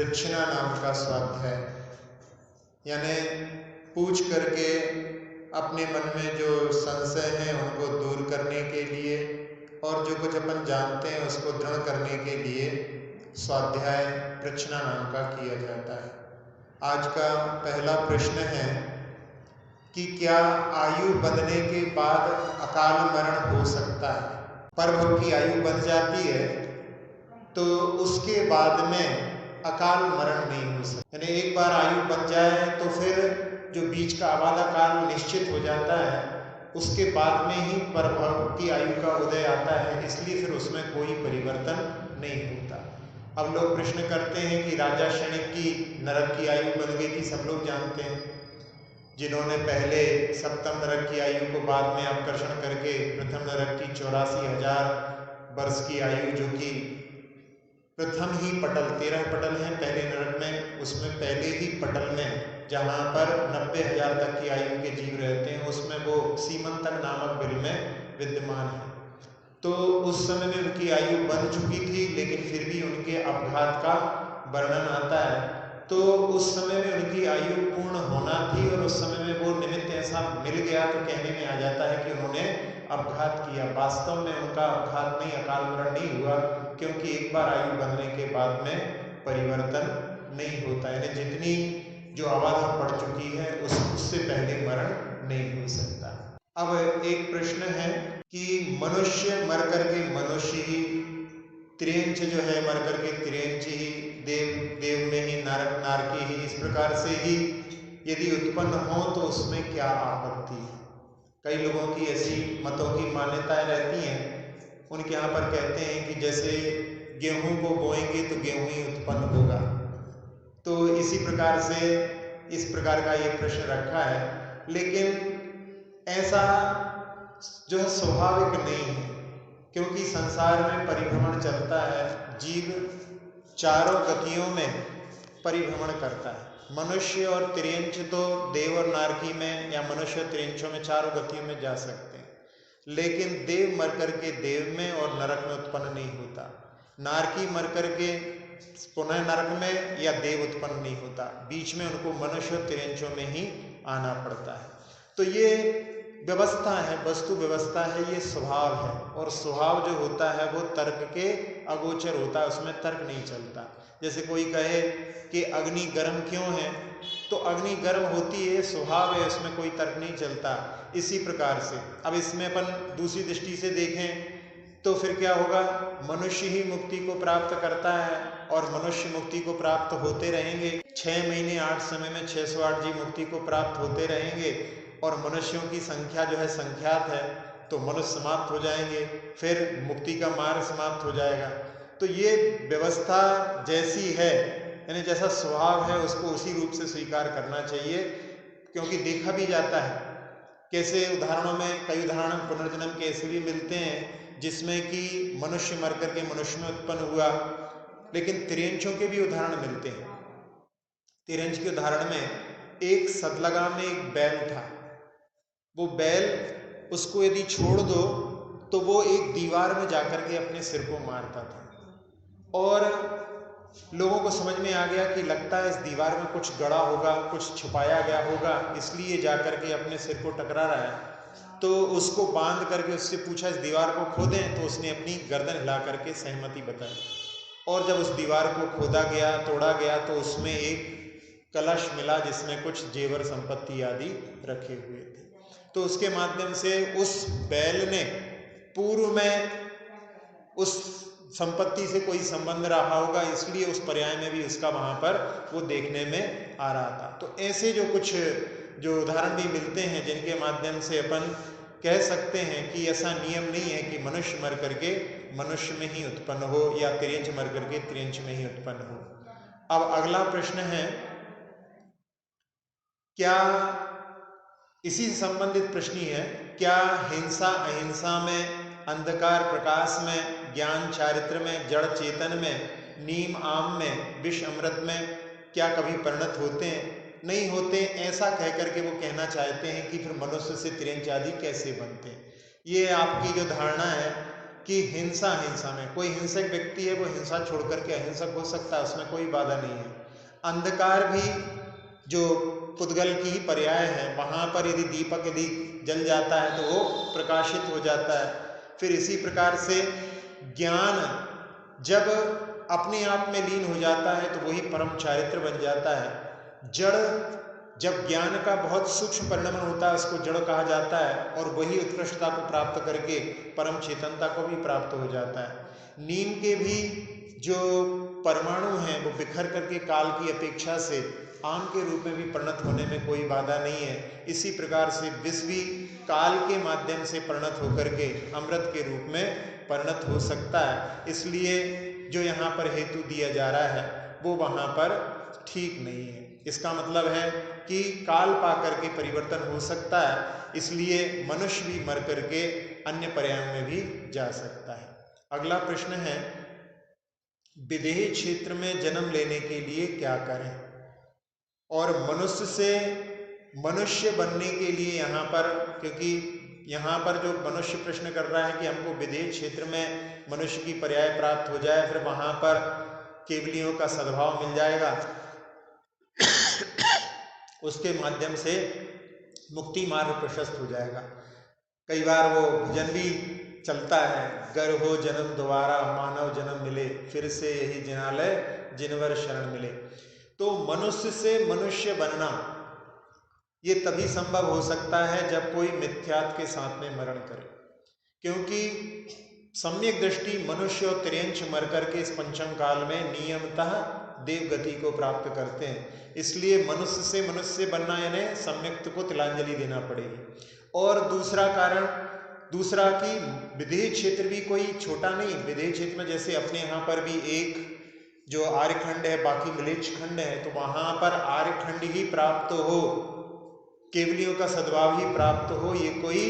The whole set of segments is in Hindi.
पृच्छना नाम का स्वाध्याय, यानी पूछ करके अपने मन में जो संशय हैं उनको दूर करने के लिए और जो कुछ अपन जानते हैं उसको दृढ़ करने के लिए स्वाध्याय पृच्छना नाम का किया जाता है। आज का पहला प्रश्न है कि क्या आयु बढ़ने के बाद अकाल मरण हो सकता है? परभव की आयु बढ़ जाती है तो उसके बाद में अकाल मरण नहीं हो सकता, यानी एक बार आयु बढ़ जाए तो फिर जो बीच का आबादा काल निश्चित हो जाता है उसके बाद में ही परभव की आयु का उदय आता है, इसलिए फिर उसमें कोई परिवर्तन नहीं होता। अब लोग प्रश्न करते हैं कि राजा शनिक की नरक की आयु बन गई थी, सब लोग जानते हैं। जिन्होंने पहले सप्तम नरक की आयु को बाद में आकर्षण करके प्रथम नरक की 84,000 वर्ष की आयु, जो कि प्रथम ही पटल 13 पटल हैं पहले नरक में, उसमें पहले ही पटल में जहाँ पर 90,000 तक की आयु के जीव रहते हैं उसमें वो सीमंतक नामक बिल में विद्यमान है। तो उस समय में उनकी आयु बन चुकी थी, लेकिन फिर भी उनके अपघात का वर्णन आता है। तो उस समय में उनकी आयु पूर्ण होना थी और उस समय में वो निमित्त ऐसा मिल गया तो कहने में आ जाता है कि उन्होंने अपघात किया। वास्तव में उनका अपघात नहीं, अकाल मरण नहीं हुआ, क्योंकि एक बार आयु बढ़ने के बाद में परिवर्तन नहीं होता, यानी जितनी जो आबादा पड़ चुकी है उससे पहले मरण नहीं हो सकता। अब एक प्रश्न है कि मनुष्य मर करके मनुष्य ही, त्रियंच जो है मर करके त्रियंच ही, देव देव में ही, नारक नारकी ही, इस प्रकार से ही यदि उत्पन्न हो तो उसमें क्या आपत्ति है? कई लोगों की ऐसी मतों की मान्यताएं रहती हैं। उनके यहाँ पर कहते हैं कि जैसे गेहूं को बोएंगे तो गेहूं ही उत्पन्न होगा। तो इसी प्रकार से इस प्रकार का ये प्रश्न रखा है, लेकिन ऐसा जो है स्वाभाविक नहीं है, क्योंकि संसार में परिभ्रमण चलता है। जीव चारों गतियों में परिभ्रमण करता है। मनुष्य और त्रियंच तो देव और नारकी में या मनुष्य और त्रियंचों में चारों गतियों में जा सकते हैं, लेकिन देव मर करके देव में और नरक में उत्पन्न नहीं होता। नारकी मर करके पुनः नरक में या देव उत्पन्न नहीं होता, बीच में उनको मनुष्य और त्रियंचों में ही आना पड़ता है। तो ये व्यवस्था है, वस्तु व्यवस्था है, ये स्वभाव है, और स्वभाव जो होता है वो तर्क के अगोचर होता है, उसमें तर्क नहीं चलता। जैसे कोई कहे कि अग्नि गर्म क्यों है, तो अग्नि गर्म होती है, स्वभाव है, उसमें कोई तर्क नहीं चलता। इसी प्रकार से अब इसमें अपन दूसरी दृष्टि से देखें तो फिर क्या होगा? मनुष्य ही मुक्ति को प्राप्त करता है और मनुष्य मुक्ति को प्राप्त होते रहेंगे। 6 महीने 8 समय में 608 जीव मुक्ति को प्राप्त होते रहेंगे और मनुष्यों की संख्या जो है संख्यात है, तो मनुष्य समाप्त हो जाएंगे, फिर मुक्ति का मार्ग समाप्त हो जाएगा। तो ये व्यवस्था जैसी है, यानी जैसा स्वभाव है उसको उसी रूप से स्वीकार करना चाहिए, क्योंकि देखा भी जाता है कैसे उदाहरणों में, कई उदाहरण पुनर्जन्म के ऐसे भी मिलते हैं जिसमें कि मनुष्य मर करके मनुष्य में उत्पन्न हुआ, लेकिन त्रियंचों के भी उदाहरण मिलते हैं। त्रियंच के उदाहरण में एक सतलगा में एक बैल था। वो बैल, उसको यदि छोड़ दो तो वो एक दीवार में जाकर के अपने सिर को मारता था, और लोगों को समझ में आ गया कि लगता है इस दीवार में कुछ गड़ा होगा, कुछ छुपाया गया होगा, इसलिए जाकर के अपने सिर को टकरा रहा है। तो उसको बांध करके उससे पूछा इस दीवार को खोदें, तो उसने अपनी गर्दन हिला करके सहमति बताई, और जब उस दीवार को खोदा गया, तोड़ा गया, तो उसमें एक कलश मिला जिसमें कुछ जेवर संपत्ति आदि रखे हुए थे। तो उसके माध्यम से उस बैल ने पूर्व में उस संपत्ति से कोई संबंध रहा होगा, इसलिए उस पर्याय में भी उसका वहां पर वो देखने में आ रहा था। तो ऐसे जो कुछ जो उदाहरण भी मिलते हैं जिनके माध्यम से अपन कह सकते हैं कि ऐसा नियम नहीं है कि मनुष्य मर करके मनुष्य में ही उत्पन्न हो या त्रियंच मर करके त्रियंच में ही उत्पन्न हो। अब अगला प्रश्न है, क्या इसी से संबंधित प्रश्न ही है, क्या हिंसा अहिंसा में, अंधकार प्रकाश में, ज्ञान चारित्र में, जड़ चेतन में, नीम आम में, विष अमृत में क्या कभी परिणत होते हैं? नहीं होते। ऐसा कह करके वो कहना चाहते हैं कि फिर मनुष्य से त्रियंच आदि कैसे बनते हैं। ये आपकी जो धारणा है कि हिंसा में कोई हिंसक व्यक्ति है वो हिंसा छोड़ करके अहिंसक हो सकता है, उसमें कोई बाधा नहीं है। अंधकार भी जो पुद्गल की ही पर्याय है, वहाँ पर यदि दीपक यदि जल जाता है तो वो प्रकाशित हो जाता है। फिर इसी प्रकार से ज्ञान जब अपने आप में लीन हो जाता है तो वही परम चारित्र बन जाता है। जड़ जब ज्ञान का बहुत सूक्ष्म परिणमन होता है उसको जड़ कहा जाता है, और वही उत्कृष्टता को प्राप्त करके परम चेतनता को भी प्राप्त हो जाता है। नीम के भी जो परमाणु हैं वो बिखर करके काल की अपेक्षा से आम के रूप में भी परिणत होने में कोई बाधा नहीं है। इसी प्रकार से विष भी काल के माध्यम से परिणत होकर के अमृत के रूप में परिणत हो सकता है। इसलिए जो यहाँ पर हेतु दिया जा रहा है वो वहाँ पर ठीक नहीं है। इसका मतलब है कि काल पा करके परिवर्तन हो सकता है, इसलिए मनुष्य भी मर करके अन्य पर्यायों में भी जा सकता है। अगला प्रश्न है, विदेही क्षेत्र में जन्म लेने के लिए क्या करें? और मनुष्य से मनुष्य बनने के लिए यहाँ पर, क्योंकि यहाँ पर जो मनुष्य प्रश्न कर रहा है कि हमको विदेही क्षेत्र में मनुष्य की पर्याय प्राप्त हो जाए, फिर वहाँ पर केवलियों का सद्भाव मिल जाएगा, उसके माध्यम से मुक्ति मार्ग प्रशस्त हो जाएगा। कई बार वो भजन भी चलता है, गर हो जन्म दोबारा मानव जन्म मिले, फिर से यही जिनालय जिनवर शरण मिले। तो मनुष्य से मनुष्य बनना ये तभी संभव हो सकता है जब कोई मिथ्यात्व के साथ में मरण करे, क्योंकि सम्यक दृष्टि मनुष्य और त्रियंश मर करके इस पंचम काल में नियमतः देव गति को प्राप्त करते हैं। इसलिए मनुष्य से मनुष्य बनना यानी सम्यक्त को तिलांजलि देना पड़ेगी। और दूसरा कारण, दूसरा कि विदेही क्षेत्र भी कोई छोटा नहीं। विदेही क्षेत्र में जैसे अपने यहाँ पर भी एक जो आर्यखंड है, बाकी मिलेच्छ खंड है, तो वहाँ पर आर्यखंड ही प्राप्त हो, केवलियों का सद्भाव ही प्राप्त हो, ये कोई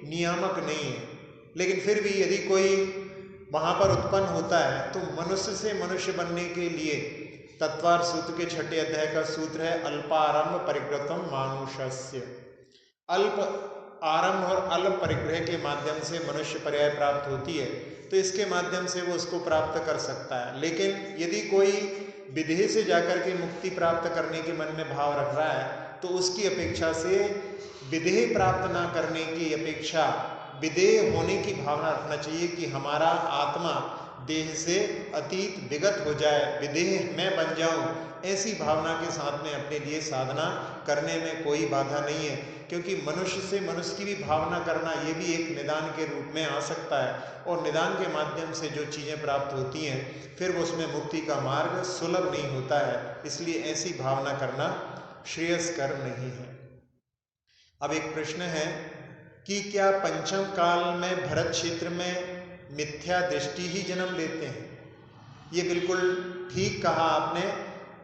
नियामक नहीं है। लेकिन फिर भी यदि कोई वहाँ पर उत्पन्न होता है तो मनुष्य से मनुष्य बनने के लिए तत्वार सूत्र के 6 अध्याय का सूत्र है, अल्पारंभ परिग्रहम मानुषस्य। अल्प आरंभ और अल्प परिग्रह के माध्यम से मनुष्य पर्याय प्राप्त होती है, तो इसके माध्यम से वो उसको प्राप्त कर सकता है। लेकिन यदि कोई विदेह से जाकर के मुक्ति प्राप्त करने के मन में भाव रख रहा है तो उसकी अपेक्षा से विदेह प्राप्त ना करने की अपेक्षा विदेह होने की भावना रखना चाहिए कि हमारा आत्मा देह से अतीत विगत हो जाए, विदेह मैं बन जाऊं। ऐसी भावना के साथ में अपने लिए साधना करने में कोई बाधा नहीं है, क्योंकि मनुष्य से मनुष्य की भी भावना करना ये भी एक निदान के रूप में आ सकता है, और निदान के माध्यम से जो चीज़ें प्राप्त होती हैं फिर वो उसमें मुक्ति का मार्ग सुलभ नहीं होता है। इसलिए ऐसी भावना करना श्रेयस्कर नहीं है। अब एक प्रश्न है कि क्या पंचम काल में भरत क्षेत्र में मिथ्या दृष्टि ही जन्म लेते हैं? ये बिल्कुल ठीक कहा आपने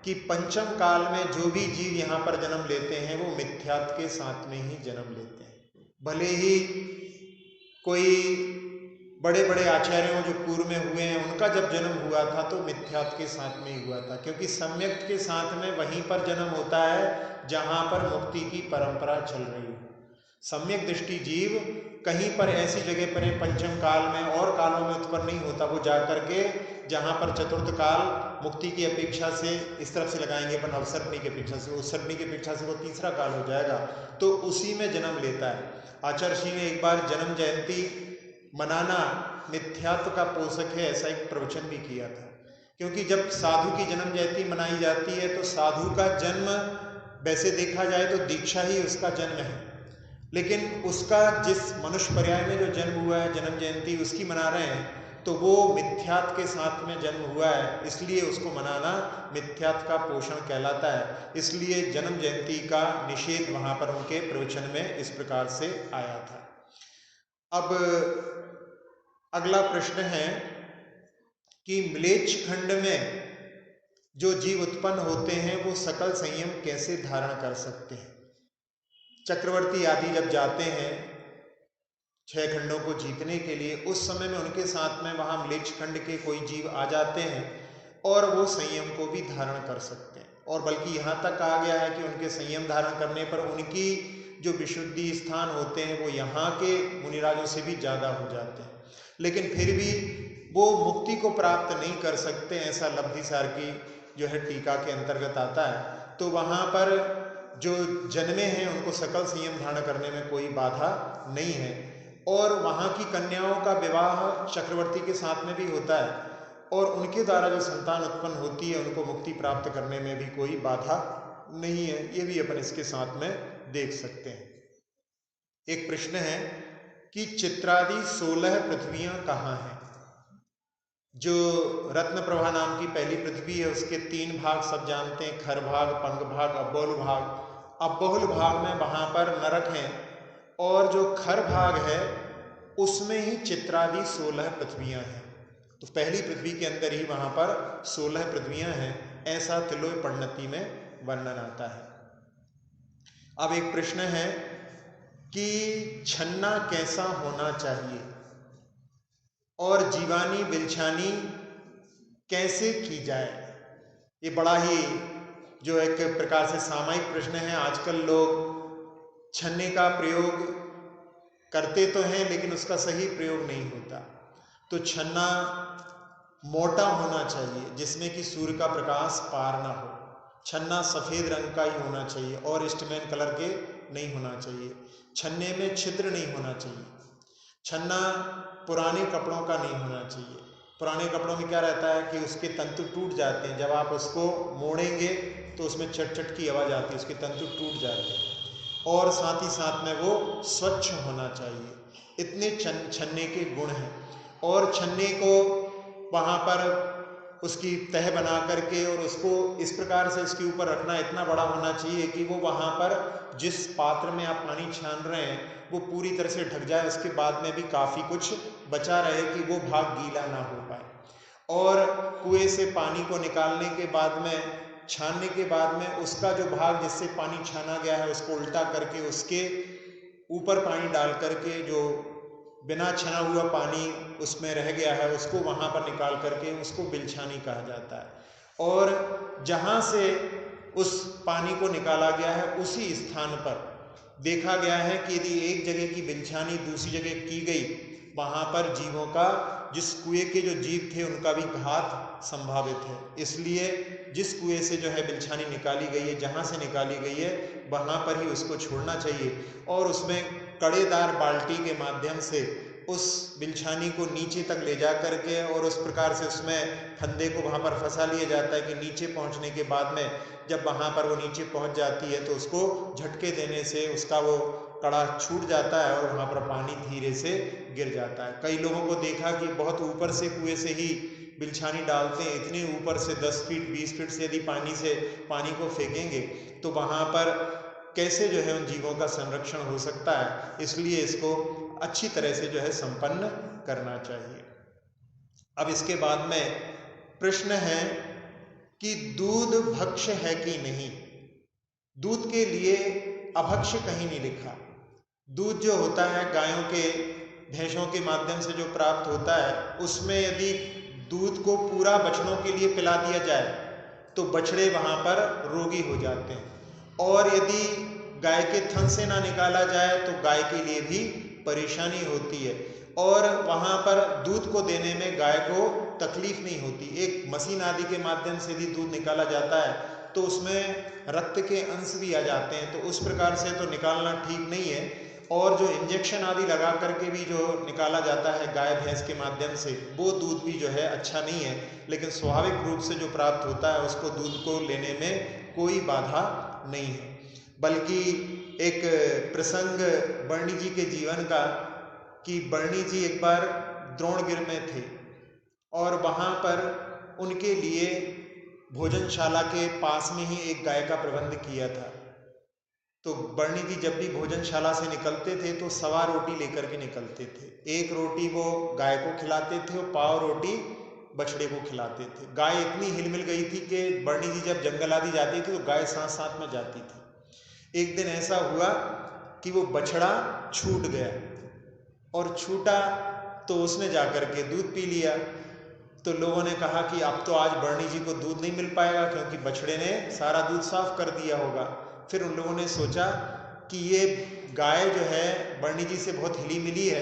कि पंचम काल में जो भी जीव यहाँ पर जन्म लेते हैं वो मिथ्यात्व के साथ में ही जन्म लेते हैं। भले ही कोई बड़े बड़े आचार्यों जो पूर्व में हुए हैं उनका जब जन्म हुआ था तो मिथ्यात्व के साथ में ही हुआ था, क्योंकि सम्यक के साथ में वहीं पर जन्म होता है जहाँ पर मुक्ति की परंपरा चल रही है। सम्यक दृष्टि जीव कहीं पर ऐसी जगह पर पंचम काल में और कालों में उत्पन्न नहीं होता, वो जा करके जहाँ पर चतुर्थ काल मुक्ति की अपेक्षा से इस तरफ से लगाएंगे पर अवसर्पणी की अपेक्षा से, उत्सर्पणी की अपेक्षा से वो तीसरा काल हो जाएगा, तो उसी में जन्म लेता है। आचार्य श्री ने एक बार जन्म जयंती मनाना मिथ्यात्व का पोषक है ऐसा एक प्रवचन भी किया था, क्योंकि जब साधु की जन्म जयंती मनाई जाती है तो साधु का जन्म वैसे देखा जाए तो दीक्षा ही उसका जन्म है, लेकिन उसका जिस मनुष्य पर्याय में जो जन्म हुआ है जन्म जयंती उसकी मना रहे हैं तो वो मिथ्यात्व के साथ में जन्म हुआ है, इसलिए उसको मनाना मिथ्यात्व का पोषण कहलाता है। इसलिए जन्म जयंती का निषेध वहाँ पर उनके प्रवचन में इस प्रकार से आया था। अब अगला प्रश्न है कि म्लेच्छ खंड में जो जीव उत्पन्न होते हैं वो सकल संयम कैसे धारण कर सकते हैं? चक्रवर्ती आदि जब जाते हैं 6 खंडों को जीतने के लिए, उस समय में उनके साथ में वहाँ म्लेच्छ खंड के कोई जीव आ जाते हैं और वो संयम को भी धारण कर सकते हैं, और बल्कि यहाँ तक कहा गया है कि उनके संयम धारण करने पर उनकी जो विशुद्धि स्थान होते हैं वो यहाँ के मुनिराजों से भी ज़्यादा हो जाते हैं। लेकिन फिर भी वो मुक्ति को प्राप्त नहीं कर सकते, ऐसा लब्धिसार की जो है टीका के अंतर्गत आता है। तो वहाँ पर जो जन्मे हैं उनको सकल संयम धारण करने में कोई बाधा नहीं है, और वहाँ की कन्याओं का विवाह चक्रवर्ती के साथ में भी होता है, और उनके द्वारा जो संतान उत्पन्न होती है उनको मुक्ति प्राप्त करने में भी कोई बाधा नहीं है। ये भी अपन इसके साथ में देख सकते हैं। एक प्रश्न है कि चित्रादि 16 पृथ्वियां कहाँ हैं? जो रत्न प्रभा नाम की पहली पृथ्वी है उसके 3 भाग सब जानते हैं, खर भाग, पंग भाग, अबोल भाग। अबोल भाग में वहाँ पर नरक हैं, और जो खर भाग है उसमें ही चित्रादि 16 पृथ्वियां हैं। तो पहली पृथ्वी के अंदर ही वहाँ पर 16 पृथ्वियां हैं, ऐसा तिलोय पण्णति में वर्णन आता है। अब एक प्रश्न है कि छन्ना कैसा होना चाहिए और जीवानी बिलछानी कैसे की जाए? ये बड़ा ही जो एक प्रकार से सामायिक प्रश्न है। आजकल लोग छन्ने का प्रयोग करते तो हैं लेकिन उसका सही प्रयोग नहीं होता। तो छन्ना मोटा होना चाहिए जिसमें कि सूर्य का प्रकाश पार ना हो। छन्ना सफ़ेद रंग का ही होना चाहिए और ईस्टमैन कलर के नहीं होना चाहिए। छन्ने में छिद्र नहीं होना चाहिए। छन्ना पुराने कपड़ों का नहीं होना चाहिए। पुराने कपड़ों में क्या रहता है कि उसके तंतु टूट जाते हैं, जब आप उसको मोड़ेंगे तो उसमें चट चट की आवाज़ आती है, उसके तंतु टूट जाते हैं। और साथ ही साथ में वो स्वच्छ होना चाहिए। इतने छन्ने के गुण हैं। और छन्ने को वहाँ पर उसकी तह बना करके और उसको इस प्रकार से इसके ऊपर रखना इतना बड़ा होना चाहिए कि वो वहाँ पर जिस पात्र में आप पानी छान रहे हैं वो पूरी तरह से ढक जाए, उसके बाद में भी काफ़ी कुछ बचा रहे कि वो भाग गीला ना हो पाए। और कुएं से पानी को निकालने के बाद में, छानने के बाद में उसका जो भाग जिससे पानी छाना गया है उसको उल्टा करके उसके ऊपर पानी डाल करके जो बिना छना हुआ पानी उसमें रह गया है उसको वहाँ पर निकाल करके उसको बिलछानी कहा जाता है। और जहाँ से उस पानी को निकाला गया है उसी स्थान पर देखा गया है कि यदि एक जगह की बिलछानी दूसरी जगह की गई, वहाँ पर जीवों का, जिस कुएं के जो जीव थे उनका भी घात संभावित है। इसलिए जिस कुएं से जो है बिलछानी निकाली गई है, जहाँ से निकाली गई है वहाँ पर ही उसको छोड़ना चाहिए, और उसमें कड़ेदार बाल्टी के माध्यम से उस बिलछानी को नीचे तक ले जा करके और उस प्रकार से उसमें फंदे को वहाँ पर फंसा लिया जाता है कि नीचे पहुँचने के बाद में जब वहाँ पर वो नीचे पहुँच जाती है तो उसको झटके देने से उसका वो कड़ा छूट जाता है और वहाँ पर पानी धीरे से गिर जाता है। कई लोगों को देखा कि बहुत ऊपर से कुएं से ही बिलछानी डालते हैं, इतने ऊपर से 10 फीट 20 फीट से यदि पानी को फेंकेंगे तो वहाँ पर कैसे जो है उन जीवों का संरक्षण हो सकता है। इसलिए इसको अच्छी तरह से जो है संपन्न करना चाहिए। अब इसके बाद में प्रश्न है कि दूध भक्ष्य है कि नहीं। दूध के लिए अभक्ष्य कहीं नहीं लिखा। दूध जो होता है गायों के, भैंसों के माध्यम से जो प्राप्त होता है उसमें यदि दूध को पूरा बछड़ों के लिए पिला दिया जाए तो बछड़े वहाँ पर रोगी हो जाते हैं, और यदि गाय के थन से ना निकाला जाए तो गाय के लिए भी परेशानी होती है, और वहाँ पर दूध को देने में गाय को तकलीफ नहीं होती। एक मशीन आदि के माध्यम से यदि दूध निकाला जाता है तो उसमें रक्त के अंश भी आ जाते हैं, तो उस प्रकार से तो निकालना ठीक नहीं है। और जो इंजेक्शन आदि लगा करके भी जो निकाला जाता है गाय भैंस के माध्यम से, वो दूध भी जो है अच्छा नहीं है। लेकिन स्वाभाविक रूप से जो प्राप्त होता है उसको दूध को लेने में कोई बाधा नहीं है। बल्कि एक प्रसंग बर्णी जी के जीवन का कि बर्णी जी एक बार द्रोणगिर में थे और वहाँ पर उनके लिए भोजनशाला के पास में ही एक गाय का प्रबंध किया था। तो बर्णी जी जब भी भोजनशाला से निकलते थे तो सवा रोटी लेकर के निकलते थे। एक रोटी वो गाय को खिलाते थे और पाव रोटी बछड़े को खिलाते थे। गाय इतनी हिलमिल गई थी कि बर्णी जी जब जंगल आदि जाती थी तो गाय साथ साथ में जाती थी। एक दिन ऐसा हुआ कि वो बछड़ा छूट गया, और छूटा तो उसने जाकर के दूध पी लिया। तो लोगों ने कहा कि अब तो आज बर्णी जी को दूध नहीं मिल पाएगा क्योंकि बछड़े ने सारा दूध साफ कर दिया होगा। फिर उन लोगों ने सोचा कि ये गाय जो है बर्णी जी से बहुत हिली मिली है,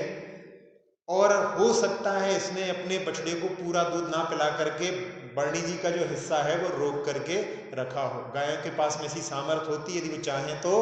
और हो सकता है इसने अपने बछड़े को पूरा दूध ना पिला करके बरनी जी का जो हिस्सा है वो रोक करके रखा हो। गायों के पास में ऐसी सामर्थ्य होती है, यदि वो चाहें तो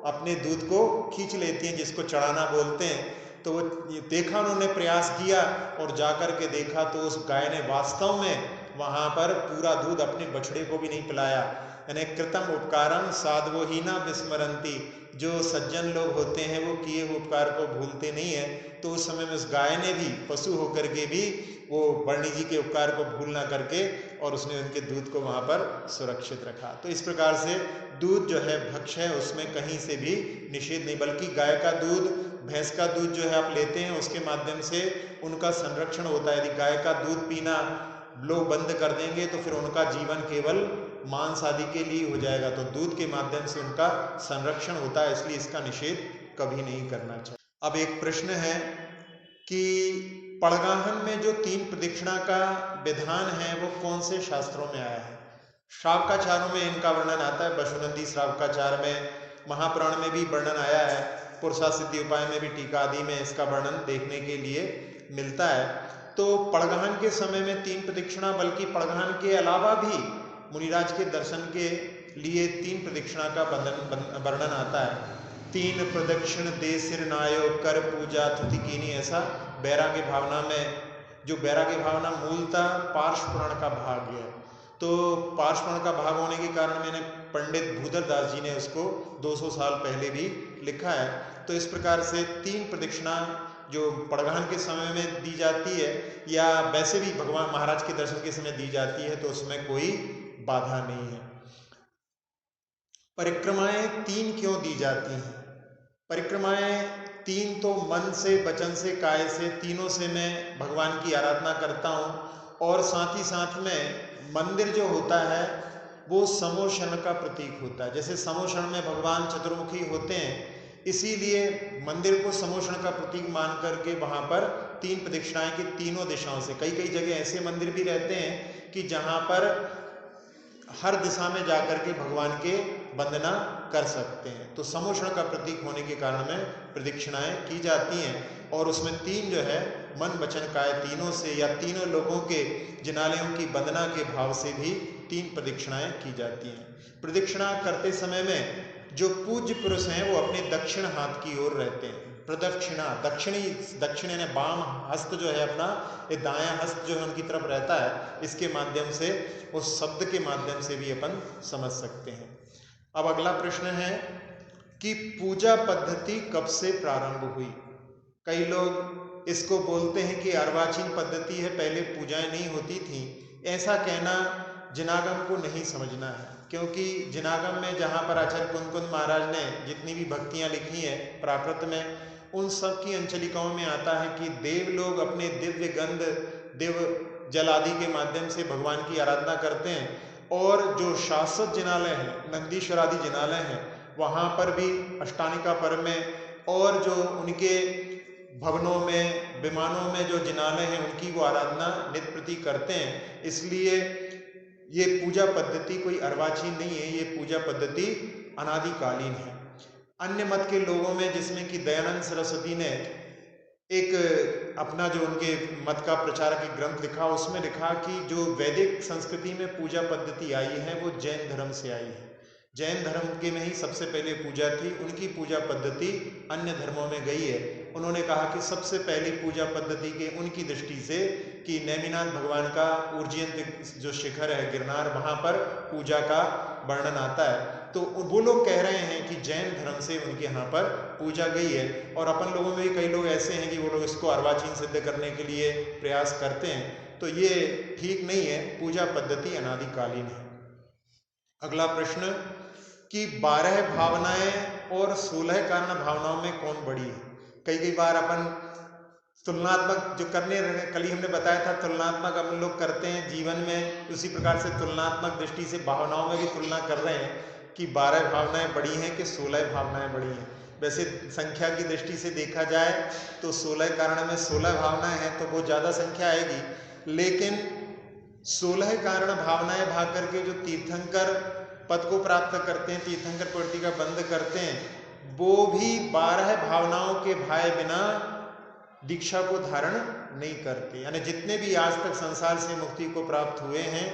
अपने दूध को खींच लेती हैं, जिसको चढ़ाना बोलते हैं। तो वो देखा, उन्होंने प्रयास किया और जाकर के देखा तो उस गाय ने वास्तव में वहाँ पर पूरा दूध अपने बछड़े को भी नहीं पिलाया। यानी कृतम उपकारम साधवोहीना विस्मरंती, जो सज्जन लोग होते हैं वो किए हुए उपकार को भूलते नहीं है। तो उस समय में उस गाय ने भी पशु होकर के भी वो बरनी जी के उपकार को भूल ना करके और उसने उनके दूध को वहाँ पर सुरक्षित रखा। तो इस प्रकार से दूध जो है भक्ष्य है, उसमें कहीं से भी निषेध नहीं, बल्कि गाय का दूध, भैंस का दूध जो है आप लेते हैं उसके माध्यम से उनका संरक्षण होता है। यदि गाय का दूध पीना लोग बंद कर देंगे तो फिर उनका जीवन केवल मांस आदि के लिए हो जाएगा। तो दूध के माध्यम से उनका संरक्षण होता है, इसलिए इसका निषेध कभी नहीं करना चाहिए। अब एक प्रश्न है कि पड़गाहन में जो 3 प्रदक्षिणा का विधान है वो कौन से शास्त्रों में आया है? श्रावकाचारों में इनका वर्णन आता है। पशुनंदी श्रावकाचार में, महापुराण में भी वर्णन आया है, पुरुषा सिद्धि उपाय में भी, टीका आदि में इसका वर्णन देखने के लिए मिलता है। तो पड़गाहन के समय में 3 प्रदक्षिणा, बल्कि पड़गाहन के अलावा भी मुनिराज के दर्शन के लिए 3 प्रदक्षिणा का वर्णन आता है। 3 प्रदक्षिण दे सिर नायो कर पूजा तुति कीनी, ऐसा बैराग्य भावना में, जो बैराग्य भावना मूलतः पार्श्व पुराण का भाग है। तो पार्श्व पुराण का भाग होने के कारण मैंने पंडित भूधर दास जी ने उसको 200 साल पहले भी लिखा है। तो इस प्रकार से 3 प्रदक्षिणा जो पड़गाहन के समय में दी जाती है या वैसे भी भगवान महाराज के दर्शन के समय दी जाती है, तो उसमें कोई बाधा नहीं है। परिक्रमाएं 3 क्यों दी जाती हैं? परिक्रमाएं 3 तो मन से, वचन से, काय से, तीनों से मैं भगवान की आराधना करता हूँ। और साथ ही साथ में मंदिर जो होता है वो समोषण का प्रतीक होता है। जैसे समोषण में भगवान चतुर्मुखी होते हैं, इसीलिए मंदिर को समोषण का प्रतीक मान करके वहाँ पर 3 प्रदक्षिणाएं की तीनों दिशाओं से, कई कई जगह ऐसे मंदिर भी रहते हैं कि जहाँ पर हर दिशा में जाकर के भगवान के वंदना कर सकते हैं। तो समोषण का प्रतीक होने के कारण में प्रदक्षिणाएं की जाती हैं। और उसमें 3 जो है मन वचन काय, तीनों से या तीनों लोगों के जिनालयों की वंदना के भाव से भी 3 प्रदक्षिणाएं की जाती हैं। प्रदक्षिणा करते समय में जो पूज्य पुरुष हैं वो अपने दक्षिण हाथ की ओर रहते हैं। प्रदक्षिणा, दक्षिण यानी बाम हस्त जो है अपना, ये दायां हस्त जो है उनकी तरफ रहता है। इसके माध्यम से, उस शब्द के माध्यम से भी अपन समझ सकते हैं। अब अगला प्रश्न है कि पूजा पद्धति कब से प्रारंभ हुई? कई लोग इसको बोलते हैं कि अर्वाचीन पद्धति है, पहले पूजाएं नहीं होती थी। ऐसा कहना जिनागम को नहीं समझना है, क्योंकि जिनागम में जहाँ पर आचार्य कुंद महाराज ने जितनी भी भक्तियाँ लिखी हैं प्राकृत में, उन सब की अंचलिकाओं में आता है कि देव लोग अपने दिव्य गंध, दिव्य जल आदि के माध्यम से भगवान की आराधना करते हैं। और जो शाश्वत जिनालय है, नंदीश्वर आदि जिनालय हैं, वहाँ पर भी अष्टानिका पर्व में और जो उनके भवनों में, विमानों में जो जिनालय हैं, उनकी वो आराधना नित्य प्रति करते हैं। इसलिए ये पूजा पद्धति कोई अर्वाचीन नहीं है, ये पूजा पद्धति अनादिकालीन है। अन्य मत के लोगों में, जिसमें कि दयानंद सरस्वती ने एक अपना जो उनके मत का प्रचारक एक ग्रंथ लिखा, उसमें लिखा कि जो वैदिक संस्कृति में पूजा पद्धति आई है वो जैन धर्म से आई है। जैन धर्म के में ही सबसे पहले पूजा थी, उनकी पूजा पद्धति अन्य धर्मों में गई है। उन्होंने कहा कि सबसे पहली पूजा पद्धति के उनकी दृष्टि से कि नेमिनाथ भगवान का ऊर्जियंत जो शिखर है गिरनार, वहाँ पर पूजा का वर्णन आता है। तो वो लोग कह रहे हैं कि जैन धर्म से उनके यहाँ पर पूजा गई है। और अपन लोगों में भी कई लोग ऐसे हैं कि वो लोग इसको अर्वाचीन सिद्ध करने के लिए प्रयास करते हैं। तो ये ठीक नहीं है, पूजा पद्धति अनादिकालीन है। अगला प्रश्न कि 12 भावनाएं और 16 कारण भावनाओं में कौन बड़ी है? कई बार अपन तुलनात्मक जो करने, कल ही हमने बताया था तुलनात्मक अपन लोग करते हैं जीवन में, उसी प्रकार से तुलनात्मक दृष्टि से भावनाओं में भी तुलना कर रहे हैं कि 12 भावनाएं बड़ी हैं कि 16 भावनाएं बड़ी हैं। वैसे संख्या की दृष्टि से देखा जाए तो 16 कारण में 16 भावनाएं हैं तो वो ज़्यादा संख्या आएगी, लेकिन 16 कारण भावनाएं भाग करके जो तीर्थंकर पद को प्राप्त करते हैं, तीर्थंकर प्रवृत्ति का बंध करते हैं, वो भी 12 भावनाओं के भाए बिना दीक्षा को धारण नहीं करते। यानी जितने भी आज तक संसार से मुक्ति को प्राप्त हुए हैं,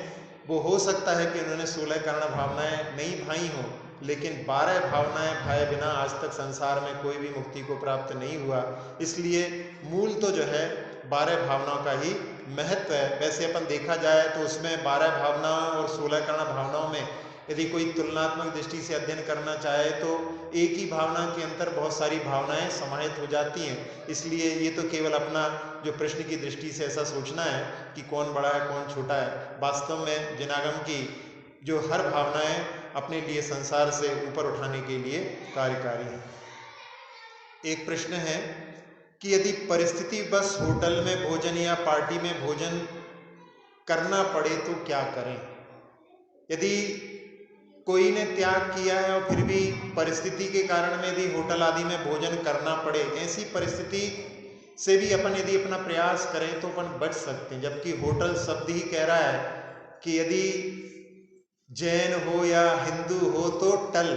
वो हो सकता है कि उन्होंने 16 कर्ण भावनाएं नहीं भाई हों, लेकिन 12 भावनाएं भाए बिना आज तक संसार में कोई भी मुक्ति को प्राप्त नहीं हुआ। इसलिए मूल तो जो है 12 भावनाओं का ही महत्व है। वैसे अपन देखा जाए तो उसमें 12 भावनाओं और 16 कर्ण भावनाओं में यदि कोई तुलनात्मक दृष्टि से अध्ययन करना चाहे तो एक ही भावना के अंदर बहुत सारी भावनाएं समाहित हो जाती हैं। इसलिए ये तो केवल अपना जो प्रश्न की दृष्टि से ऐसा सोचना है कि कौन बड़ा है कौन छोटा है। वास्तव में जिनागम की जो हर भावनाएं अपने लिए संसार से ऊपर उठाने के लिए कार्यकारी है। एक प्रश्न है कि यदि परिस्थिति बस होटल में भोजन या पार्टी में भोजन करना पड़े तो क्या करें। यदि कोई ने त्याग किया है और फिर भी परिस्थिति के कारण में यदि होटल आदि में भोजन करना पड़े, ऐसी परिस्थिति से भी अपन यदि अपना प्रयास करें तो अपन बच सकते हैं। जबकि होटल शब्द ही कह रहा है कि यदि जैन हो या हिंदू हो तो टल,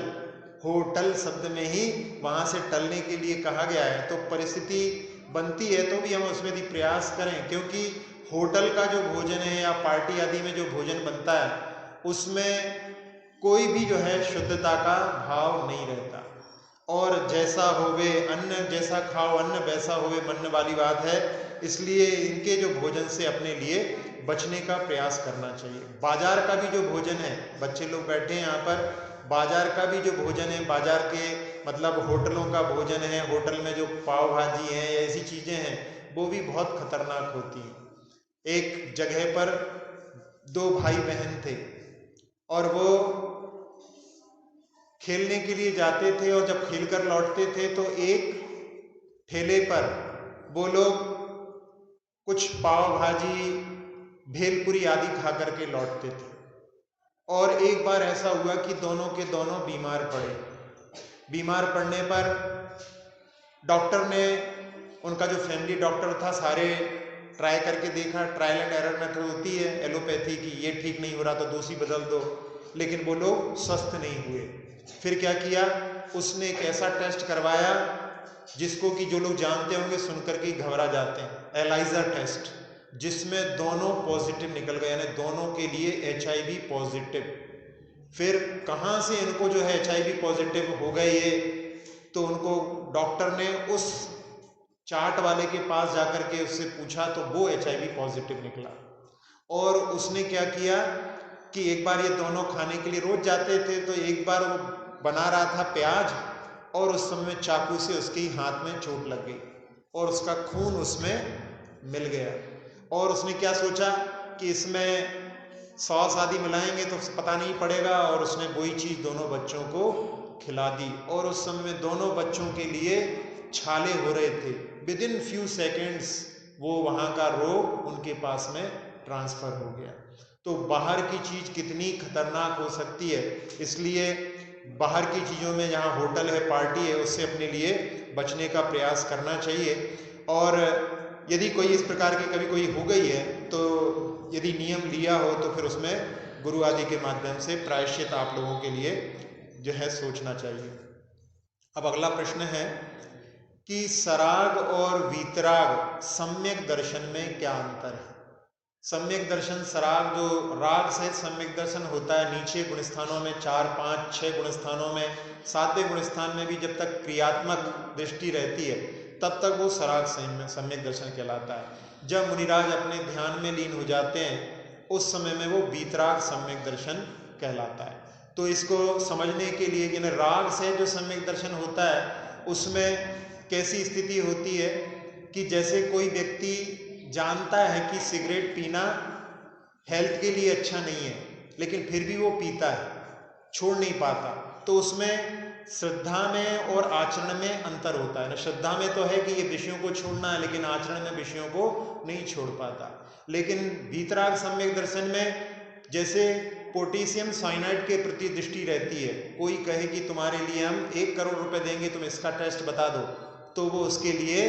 होटल शब्द में ही वहां से टलने के लिए कहा गया है। तो परिस्थिति बनती है तो भी हम उसमें यदि प्रयास करें, क्योंकि होटल का जो भोजन है या पार्टी आदि में जो भोजन बनता है उसमें कोई भी जो है शुद्धता का भाव नहीं रहता। और जैसा होवे अन्न, जैसा खाओ अन्न वैसा होवे मन वाली बात है। इसलिए इनके जो भोजन से अपने लिए बचने का प्रयास करना चाहिए। बाजार का भी जो भोजन है, बच्चे लोग बैठे हैं यहाँ पर, बाजार का भी जो भोजन है, बाजार के मतलब होटलों का भोजन है, होटल में जो पाव भाजी है या ऐसी चीज़ें हैं, वो भी बहुत खतरनाक होती हैं। एक जगह पर 2 भाई बहन थे और वो खेलने के लिए जाते थे और जब खेलकर लौटते थे तो एक ठेले पर वो लोग कुछ पाव भाजी भेलपुरी आदि खा करके लौटते थे। और एक बार ऐसा हुआ कि दोनों के दोनों बीमार पड़े। बीमार पड़ने पर डॉक्टर ने, उनका जो फैमिली डॉक्टर था, सारे ट्राई करके देखा, ट्रायल एंड एरर मेथड होती है एलोपैथी की, ये ठीक नहीं हो रहा तो दूसरी बदल दो, लेकिन वो लोग स्वस्थ नहीं हुए। फिर क्या किया, उसने एक ऐसा टेस्ट करवाया जिसको कि जो लोग जानते होंगे सुनकर के घबरा जाते हैं, एलाइजा टेस्ट, जिसमें दोनों पॉजिटिव निकल गए, यानी दोनों के लिए HIV पॉजिटिव। फिर कहाँ से इनको जो है HIV पॉजिटिव हो गए ये, तो उनको डॉक्टर ने उस चाट वाले के पास जाकर के उससे पूछा तो वो HIV पॉजिटिव निकला। और उसने क्या किया कि एक बार ये दोनों खाने के लिए रोज जाते थे, तो एक बार वो बना रहा था प्याज और उस समय चाकू से उसके हाथ में चोट लग गई और उसका खून उसमें मिल गया। और उसने क्या सोचा कि इसमें सॉस आदि मिलाएंगे तो पता नहीं पड़ेगा, और उसने वही चीज़ दोनों बच्चों को खिला दी। और उस समय में दोनों बच्चों के लिए छाले हो रहे थे। विदिन फ्यू सेकेंड्स वो वहाँ का रोग उनके पास में ट्रांसफ़र हो गया। तो बाहर की चीज़ कितनी खतरनाक हो सकती है, इसलिए बाहर की चीज़ों में, जहाँ होटल है पार्टी है, उससे अपने लिए बचने का प्रयास करना चाहिए। और यदि कोई इस प्रकार की कभी कोई हो गई है तो यदि नियम लिया हो तो फिर उसमें गुरु आदि के माध्यम से प्रायश्चित आप लोगों के लिए जो है सोचना चाहिए। अब अगला प्रश्न है कि सराग और वीतराग सम्यक दर्शन में क्या अंतर है। सम्यक दर्शन, सराग जो राग सहित सम्यक दर्शन होता है, नीचे गुणस्थानों में 4, 5, 6 गुणस्थानों में, 7वें गुणस्थान में भी जब तक क्रियात्मक दृष्टि रहती है तब तक वो सराग सम्यक दर्शन कहलाता है। जब मुनिराज अपने ध्यान में लीन हो जाते हैं उस समय में वो वीतराग सम्यक दर्शन कहलाता है। तो इसको समझने के लिए कि राग से जो सम्यक दर्शन होता है उसमें कैसी स्थिति होती है कि जैसे कोई व्यक्ति जानता है कि सिगरेट पीना हेल्थ के लिए अच्छा नहीं है, लेकिन फिर भी वो पीता है, छोड़ नहीं पाता, तो उसमें श्रद्धा में और आचरण में अंतर होता है ना। श्रद्धा में तो है कि ये विषयों को छोड़ना है, लेकिन आचरण में विषयों को नहीं छोड़ पाता। लेकिन वीतराग सम्यक दर्शन में जैसे पोटेशियम साइनाइड के प्रति दृष्टि रहती है, कोई कहे कि तुम्हारे लिए हम 1 करोड़ रुपए देंगे, तुम इसका टेस्ट बता दो, तो वो उसके लिए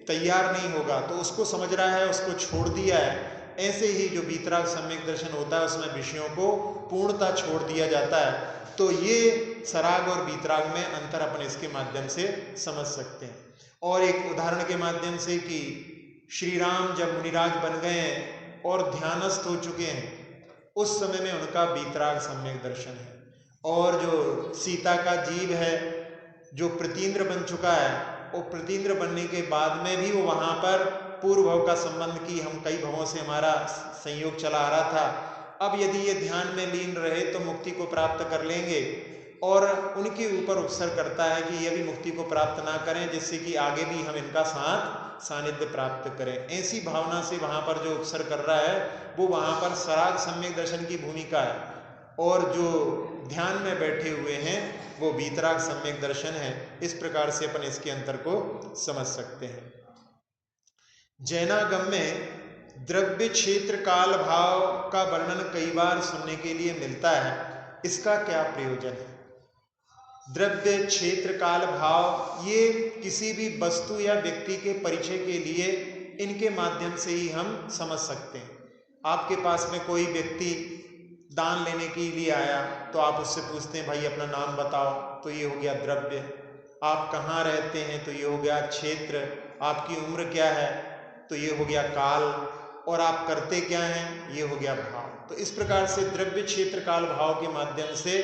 तैयार नहीं होगा, तो उसको समझ रहा है, उसको छोड़ दिया है। ऐसे ही जो वीतराग सम्यक दर्शन होता है उसमें विषयों को पूर्णतः छोड़ दिया जाता है। तो ये सराग और वीतराग में अंतर अपन इसके माध्यम से समझ सकते हैं। और एक उदाहरण के माध्यम से कि श्री राम जब मुनिराज बन गए हैं और ध्यानस्थ हो चुके हैं, उस समय में उनका वीतराग सम्यक दर्शन है। और जो सीता का जीव है जो प्रतीन्द्र बन चुका है, वो प्रतीन्द्र बनने के बाद में भी वो वहाँ पर पूर्व भव का संबंध की हम कई भवों से हमारा संयोग चला आ रहा था, अब यदि ये ध्यान में लीन रहे तो मुक्ति को प्राप्त कर लेंगे। और उनके ऊपर उपसर करता है कि ये भी मुक्ति को प्राप्त ना करें, जिससे कि आगे भी हम इनका सानिध्य प्राप्त करें। ऐसी भावना से वहाँ पर जो उपसर कर रहा है वो वहाँ पर सराग सम्यक दर्शन की भूमिका है, और जो ध्यान में बैठे हुए हैं वो वीतराग सम्यक दर्शन है। इस प्रकार से अपन इसके अंतर को समझ सकते हैं। जैनागम में द्रव्य क्षेत्र काल भाव का वर्णन कई बार सुनने के लिए मिलता है, इसका क्या प्रयोजन है? द्रव्य क्षेत्र काल भाव ये किसी भी वस्तु या व्यक्ति के परिचय के लिए इनके माध्यम से ही हम समझ सकते हैं। आपके पास में कोई व्यक्ति दान लेने के लिए आया तो आप उससे पूछते हैं भाई अपना नाम बताओ, तो ये हो गया द्रव्य। आप कहाँ रहते हैं, तो ये हो गया क्षेत्र। आपकी उम्र क्या है, तो ये हो गया काल। और आप करते क्या हैं, ये हो गया भाव। तो इस प्रकार से द्रव्य क्षेत्र काल भाव के माध्यम से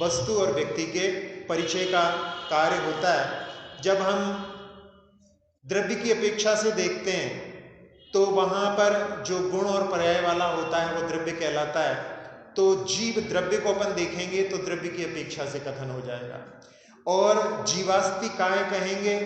वस्तु और व्यक्ति के परिचय का कार्य होता है। जब हम द्रव्य की अपेक्षा से देखते हैं तो वहाँ पर जो गुण और पर्याय वाला होता है वो द्रव्य कहलाता है। तो जीव द्रव्य को अपन देखेंगे तो द्रव्य की अपेक्षा से कथन हो जाएगा, और जीवास्ति काय कहेंगे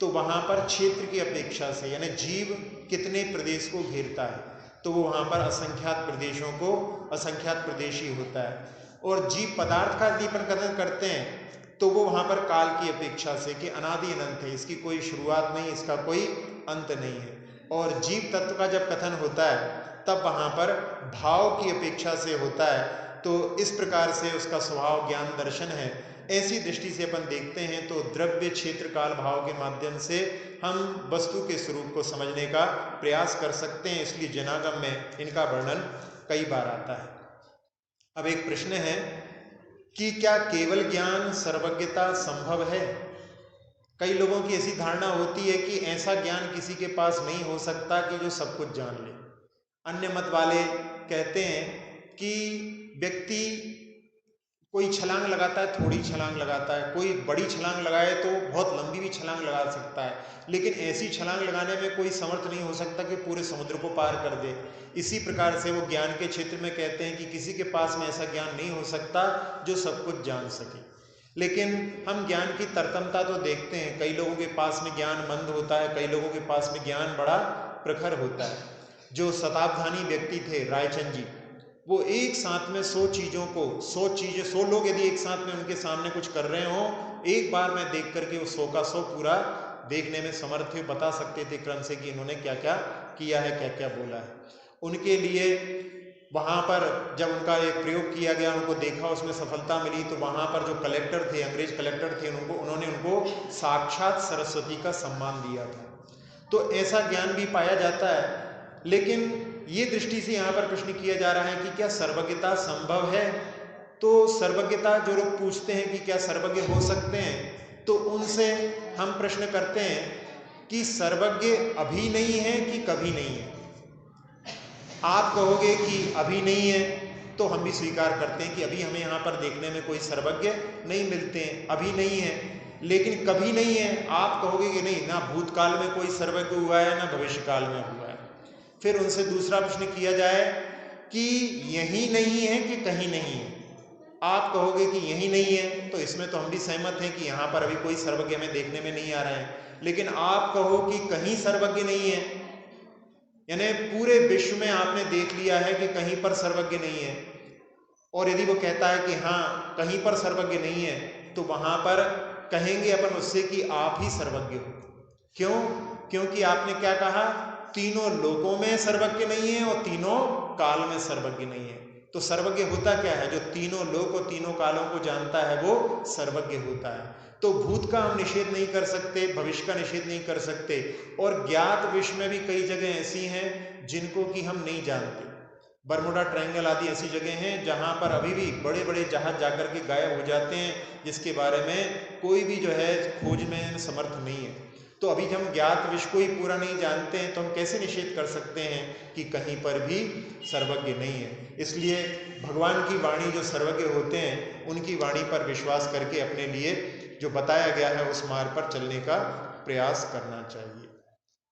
तो वहाँ पर क्षेत्र की अपेक्षा से, यानी जीव कितने प्रदेश को घेरता है, तो वो वहाँ पर असंख्यात प्रदेशों को असंख्यात प्रदेशी होता है। और जीव पदार्थ का यदि अपन कथन करते हैं तो वो वहाँ पर काल की अपेक्षा से कि अनादि अनंत है, इसकी कोई शुरुआत नहीं, इसका कोई अंत नहीं है। और जीव तत्व का जब कथन होता है तब वहाँ पर भाव की अपेक्षा से होता है। तो इस प्रकार से उसका स्वभाव ज्ञान दर्शन है। ऐसी दृष्टि से अपन देखते हैं तो द्रव्य क्षेत्र काल भाव के माध्यम से हम वस्तु के स्वरूप को समझने का प्रयास कर सकते हैं। इसलिए जैनागम में इनका वर्णन कई बार आता है। अब एक प्रश्न है कि क्या केवल ज्ञान सर्वज्ञता संभव है? कई लोगों की ऐसी धारणा होती है कि ऐसा ज्ञान किसी के पास नहीं हो सकता कि जो सब कुछ जान ले। अन्य मत वाले कहते हैं कि व्यक्ति कोई छलांग लगाता है, थोड़ी छलांग लगाता है, कोई बड़ी छलांग लगाए तो बहुत लंबी भी छलांग लगा सकता है, लेकिन ऐसी छलांग लगाने में कोई समर्थ नहीं हो सकता कि पूरे समुद्र को पार कर दे। इसी प्रकार से वो ज्ञान के क्षेत्र में कहते हैं कि किसी के पास में ऐसा ज्ञान नहीं हो सकता जो सब कुछ जान सके। लेकिन हम ज्ञान की तरतमता तो देखते हैं, कई लोगों के पास में ज्ञान मंद होता है, कई लोगों के पास में ज्ञान बड़ा प्रखर होता है। जो शताब्धानी व्यक्ति थे रायचंद जी, वो एक साथ में 100 चीज़ों को 100 लोग यदि एक साथ में उनके सामने कुछ कर रहे हों, एक बार में देख करके वो 100 का 100 पूरा देखने में समर्थ थे, बता सकते थे क्रम से कि इन्होंने क्या क्या किया है, क्या क्या बोला है। उनके लिए वहाँ पर जब उनका एक प्रयोग किया गया, उनको देखा, उसमें सफलता मिली, तो वहाँ पर जो कलेक्टर थे, अंग्रेज कलेक्टर थे, उन्होंने उनको साक्षात सरस्वती का सम्मान दिया था। तो ऐसा ज्ञान भी पाया जाता है। लेकिन ये दृष्टि से यहाँ पर प्रश्न किया जा रहा है कि क्या सर्वज्ञता संभव है? तो सर्वज्ञता जो लोग पूछते हैं कि क्या सर्वज्ञ हो सकते हैं, तो उनसे हम प्रश्न करते हैं कि सर्वज्ञ अभी नहीं है कि कभी नहीं है। आप कहोगे कि अभी नहीं है तो हम भी स्वीकार करते हैं कि अभी हमें यहाँ पर देखने में कोई सर्वज्ञ नहीं मिलते हैं, अभी नहीं है। लेकिन कभी नहीं है आप कहोगे कि नहीं, ना भूतकाल में कोई सर्वज्ञ हुआ है ना भविष्य काल में हुआ है। फिर उनसे दूसरा प्रश्न किया जाए कि यही नहीं है कि कहीं नहीं है। आप कहोगे कि यही नहीं है, तो इसमें तो हम भी सहमत हैं कि यहाँ पर अभी कोई सर्वज्ञ हमें देखने में नहीं आ रहे हैं। लेकिन आप कहो कि कहीं सर्वज्ञ नहीं है, यानी पूरे विश्व में आपने देख लिया है कि कहीं पर सर्वज्ञ नहीं है, और यदि वो कहता है कि हाँ कहीं पर सर्वज्ञ नहीं है, तो वहाँ पर कहेंगे अपन उससे कि आप ही सर्वज्ञ हो। क्यों? क्योंकि आपने क्या कहा, तीनों लोकों में सर्वज्ञ नहीं है और तीनों काल में सर्वज्ञ नहीं है। तो सर्वज्ञ होता क्या है? जो तीनों लोक और तीनों कालों को जानता है वो सर्वज्ञ होता है। तो भूत का हम निषेध नहीं कर सकते, भविष्य का निषेध नहीं कर सकते, और ज्ञात विश्व में भी कई जगह ऐसी हैं जिनको कि हम नहीं जानते। बरमुडा ट्रायंगल आदि ऐसी जगह हैं जहां पर अभी भी बड़े बड़े जहाज जाकर के गायब हो जाते हैं, जिसके बारे में कोई भी जो है खोज में समर्थ नहीं है। तो अभी हम ज्ञात विश्व को ही पूरा नहीं जानते हैं, तो हम कैसे निषेध कर सकते हैं कि कहीं पर भी सर्वज्ञ नहीं है। इसलिए भगवान की वाणी जो सर्वज्ञ होते हैं, उनकी वाणी पर विश्वास करके अपने लिए जो बताया गया है उस मार्ग पर चलने का प्रयास करना चाहिए।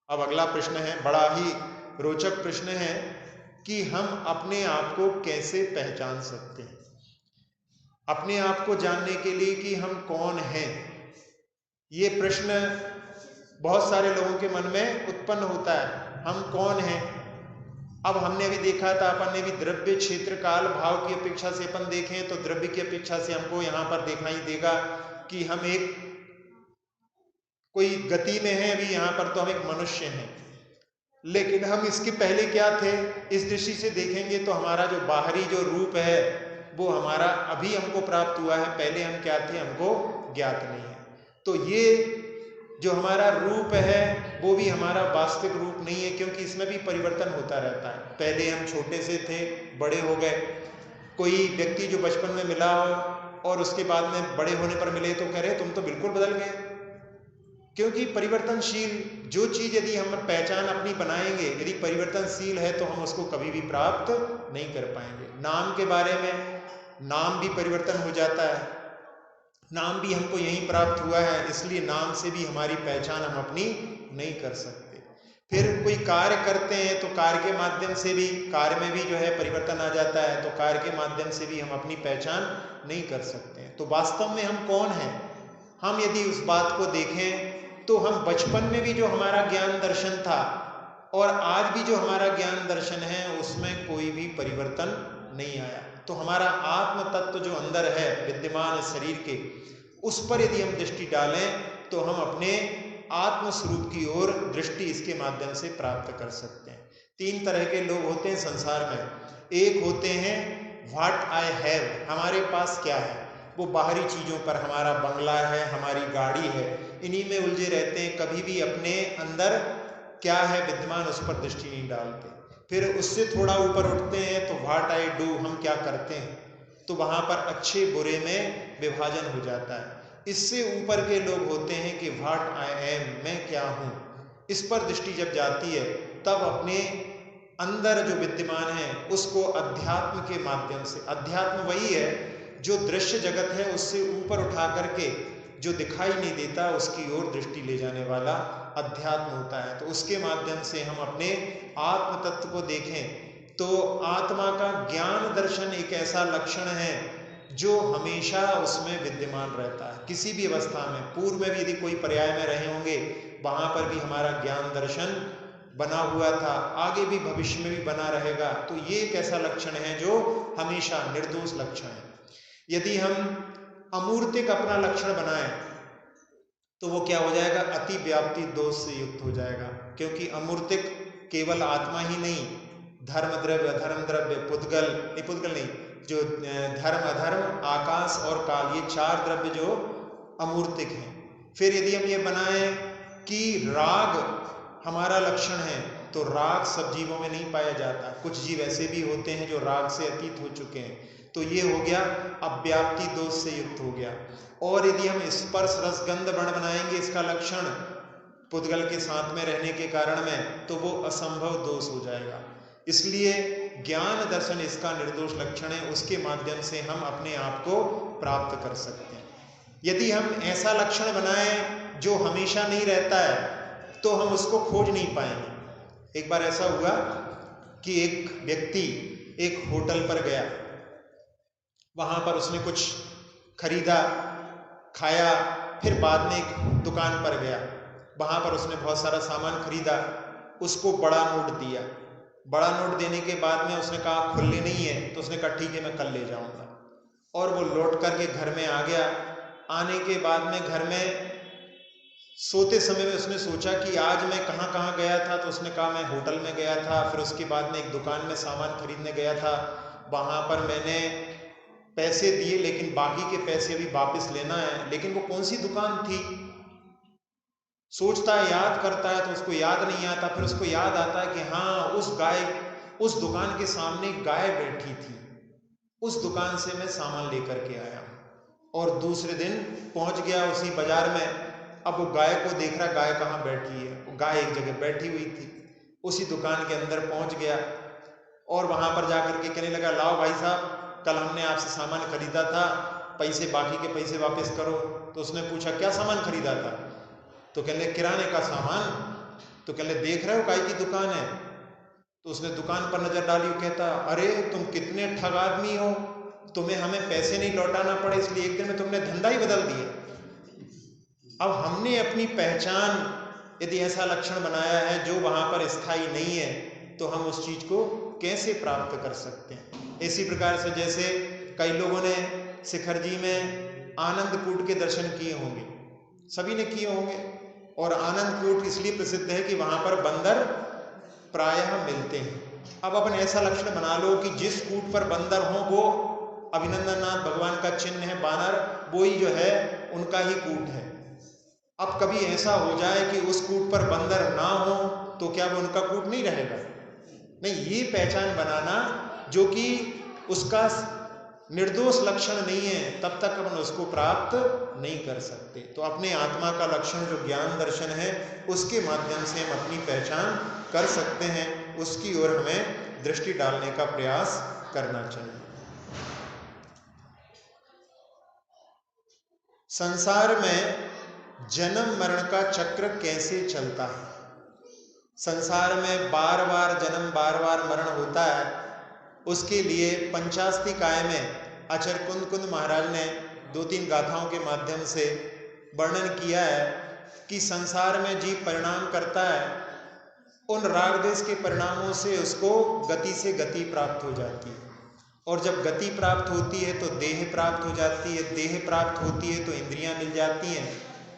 अब अगला प्रश्न है, बड़ा ही रोचक प्रश्न है कि हम अपने आप को कैसे पहचान सकते हैं। अपने आप को जानने के लिए कि हम कौन हैं, ये प्रश्न बहुत सारे लोगों के मन में उत्पन्न होता है। हम कौन हैं? अब हमने अभी देखा था, अपन ने भी द्रव्य क्षेत्र काल भाव की अपेक्षा से अपन देखें तो द्रव्य की अपेक्षा से हमको यहाँ पर दिखाई देगा कि हम एक कोई गति में हैं। अभी यहाँ पर तो हम एक मनुष्य हैं, लेकिन हम इसके पहले क्या थे, इस दृष्टि से देखेंगे तो हमारा जो बाहरी जो रूप है वो हमारा अभी हमको प्राप्त हुआ है। पहले हम क्या थे, हमको ज्ञात नहीं है। तो ये जो हमारा रूप है वो भी हमारा वास्तविक रूप नहीं है, क्योंकि इसमें भी परिवर्तन होता रहता है। पहले हम छोटे से थे, बड़े हो गए। कोई व्यक्ति जो बचपन में मिला हो और उसके बाद में बड़े होने पर मिले तो कह रहे तुम तो बिल्कुल बदल गए, क्योंकि परिवर्तनशील जो चीज यदि हम पहचान अपनी बनाएंगे, यदि परिवर्तनशील है तो हम उसको कभी भी प्राप्त नहीं कर पाएंगे। नाम के बारे में, नाम भी परिवर्तन हो जाता है। नाम भी हमको यहीं प्राप्त हुआ है, इसलिए नाम से भी हमारी पहचान हम अपनी नहीं कर सकते। फिर कोई कार्य करते हैं तो कार्य के माध्यम से भी, कार्य में भी जो है परिवर्तन आ जाता है, तो कार्य के माध्यम से भी हम अपनी पहचान नहीं कर सकते हैं। तो वास्तव में हम कौन हैं, हम यदि उस बात को देखें तो हम बचपन में भी जो हमारा ज्ञान दर्शन था और आज भी जो हमारा ज्ञान दर्शन है उसमें कोई भी परिवर्तन नहीं आया। तो हमारा आत्म तत्व जो अंदर है विद्यमान शरीर के, उस पर यदि हम दृष्टि डालें तो हम अपने आत्म स्वरूप की ओर दृष्टि इसके माध्यम से प्राप्त कर सकते हैं। 3 तरह के लोग होते हैं संसार में। एक होते हैं व्हाट आई हैव, हमारे पास क्या है, वो बाहरी चीज़ों पर, हमारा बंगला है, हमारी गाड़ी है, इन्हीं में उलझे रहते हैं। कभी भी अपने अंदर क्या है विद्यमान उस पर दृष्टि नहीं डालते। फिर उससे थोड़ा ऊपर उठते हैं तो व्हाट आई डू, हम क्या करते हैं, तो वहाँ पर अच्छे बुरे में विभाजन हो जाता है। इससे ऊपर के लोग होते हैं कि व्हाट आई एम, मैं क्या हूँ। इस पर दृष्टि जब जाती है तब अपने अंदर जो विद्यमान है उसको अध्यात्म के माध्यम से, अध्यात्म वही है जो दृश्य जगत है उससे ऊपर उठा करके जो दिखाई नहीं देता उसकी ओर दृष्टि ले जाने वाला अध्यात्म होता है। तो उसके माध्यम से हम अपने आत्म तत्व को देखें तो आत्मा का ज्ञान दर्शन एक ऐसा लक्षण है जो हमेशा उसमें विद्यमान रहता है। किसी भी अवस्था में, पूर्व में भी यदि कोई पर्याय में रहे होंगे वहां पर भी हमारा ज्ञान दर्शन बना हुआ था, आगे भी भविष्य में भी बना रहेगा। तो ये एक ऐसा लक्षण है जो हमेशा निर्दोष लक्षण है। यदि हम अमूर्तिक अपना लक्षण बनाएं तो वो क्या हो जाएगा, अति व्याप्ति दोष से युक्त हो जाएगा। क्योंकि अमूर्तिक केवल आत्मा ही नहीं, धर्म द्रव्य, अधर्म द्रव्य, पुद्गल नहीं, जो धर्म अधर्म, आकाश और काल, ये 4 द्रव्य जो अमूर्तिक हैं। फिर यदि हम ये बनाएं कि राग हमारा लक्षण है तो राग सब जीवों में नहीं पाया जाता। कुछ जीव ऐसे भी होते हैं जो राग से अतीत हो चुके हैं, तो ये हो गया अव्याप्ति दोष से युक्त हो गया। और यदि हम स्पर्श रस गंध वर्ण बनाएंगे इसका लक्षण पुद्गल के साथ में रहने के कारण में, तो वो असंभव दोष हो जाएगा। इसलिए ज्ञान दर्शन इसका निर्दोष लक्षण है, उसके माध्यम से हम अपने आप को प्राप्त कर सकते हैं। यदि हम ऐसा लक्षण बनाएं जो हमेशा नहीं रहता है तो हम उसको खोज नहीं पाएंगे। एक बार ऐसा हुआ कि एक व्यक्ति एक होटल पर गया, वहां पर उसने कुछ खरीदा, खाया, फिर बाद में एक दुकान पर गया, वहां पर उसने बहुत सारा सामान खरीदा, उसको बड़ा नोट दिया। बड़ा नोट देने के बाद में उसने कहा खुले नहीं है, तो उसने कहा ठीक है मैं कल ले जाऊंगा। और वो लौट करके घर में आ गया। आने के बाद में घर में सोते समय में उसने सोचा कि आज मैं कहाँ कहाँ गया था, तो उसने कहा मैं होटल में गया था, फिर उसके बाद में एक दुकान में सामान खरीदने गया था, वहां पर मैंने पैसे दिए लेकिन बाकी के पैसे अभी वापस लेना है। लेकिन वो कौन सी दुकान थी, सोचता है, याद करता है तो उसको याद नहीं आता। फिर उसको याद आता है कि हाँ उस दुकान के सामने गाय बैठी थी, उस दुकान से मैं सामान लेकर के आया। और दूसरे दिन पहुंच गया उसी बाजार में, अब वो गाय को देख रहा, गाय कहाँ बैठी है, वो गाय एक जगह बैठी हुई थी। उसी दुकान के अंदर पहुंच गया और वहां पर जाकर के कहने लगा, लाओ भाई साहब, कल हमने आपसे सामान खरीदा था, पैसे, बाकी के पैसे वापस करो। तो उसने पूछा, क्या सामान खरीदा था? तो कहने लगे, किराने का सामान। तो कहने लगे, देख रहे हो गाय की दुकान है? तो उसने दुकान पर नजर डाली, कहता, अरे तुम कितने ठग आदमी हो, तुम्हें हमें पैसे नहीं लौटाना पड़े, इसलिए एक दिन में तुमने धंधा ही बदल दिया। अब हमने अपनी पहचान यदि ऐसा लक्षण बनाया है जो वहां पर स्थायी नहीं है, तो हम उस चीज को कैसे प्राप्त कर सकते हैं? इसी प्रकार से जैसे कई लोगों ने शिखर जी में आनंद कूट के दर्शन किए होंगे, सभी ने किए होंगे, और आनंद कूट इसलिए प्रसिद्ध है कि वहां पर बंदर प्रायः मिलते हैं। अब अपन ऐसा लक्षण बना लो कि जिस कूट पर बंदर हो वो अभिनंदननाथ भगवान का चिन्ह है, बानर, वो ही जो है उनका ही कूट है। अब कभी ऐसा हो जाए कि उस कूट पर बंदर ना हो, तो क्या वो उनका कूट नहीं रहेगा? नहीं, ये पहचान बनाना जो कि उसका निर्दोष लक्षण नहीं है, तब तक अपन उसको प्राप्त नहीं कर सकते। तो अपने आत्मा का लक्षण जो ज्ञान दर्शन है, उसके माध्यम से हम अपनी पहचान कर सकते हैं, उसकी ओर हमें दृष्टि डालने का प्रयास करना चाहिए। संसार में जन्म मरण का चक्र कैसे चलता है? संसार में बार बार जन्म, बार बार मरण होता है। उसके लिए पंचास्तिकाय में आचार्य कुंद कुंद महाराज ने 2-3 गाथाओं के माध्यम से वर्णन किया है कि संसार में जीव परिणाम करता है, उन राग देश के परिणामों से उसको गति से गति प्राप्त हो जाती है, और जब गति प्राप्त होती है तो देह प्राप्त हो जाती है, देह प्राप्त होती है तो इंद्रियां मिल जाती हैं,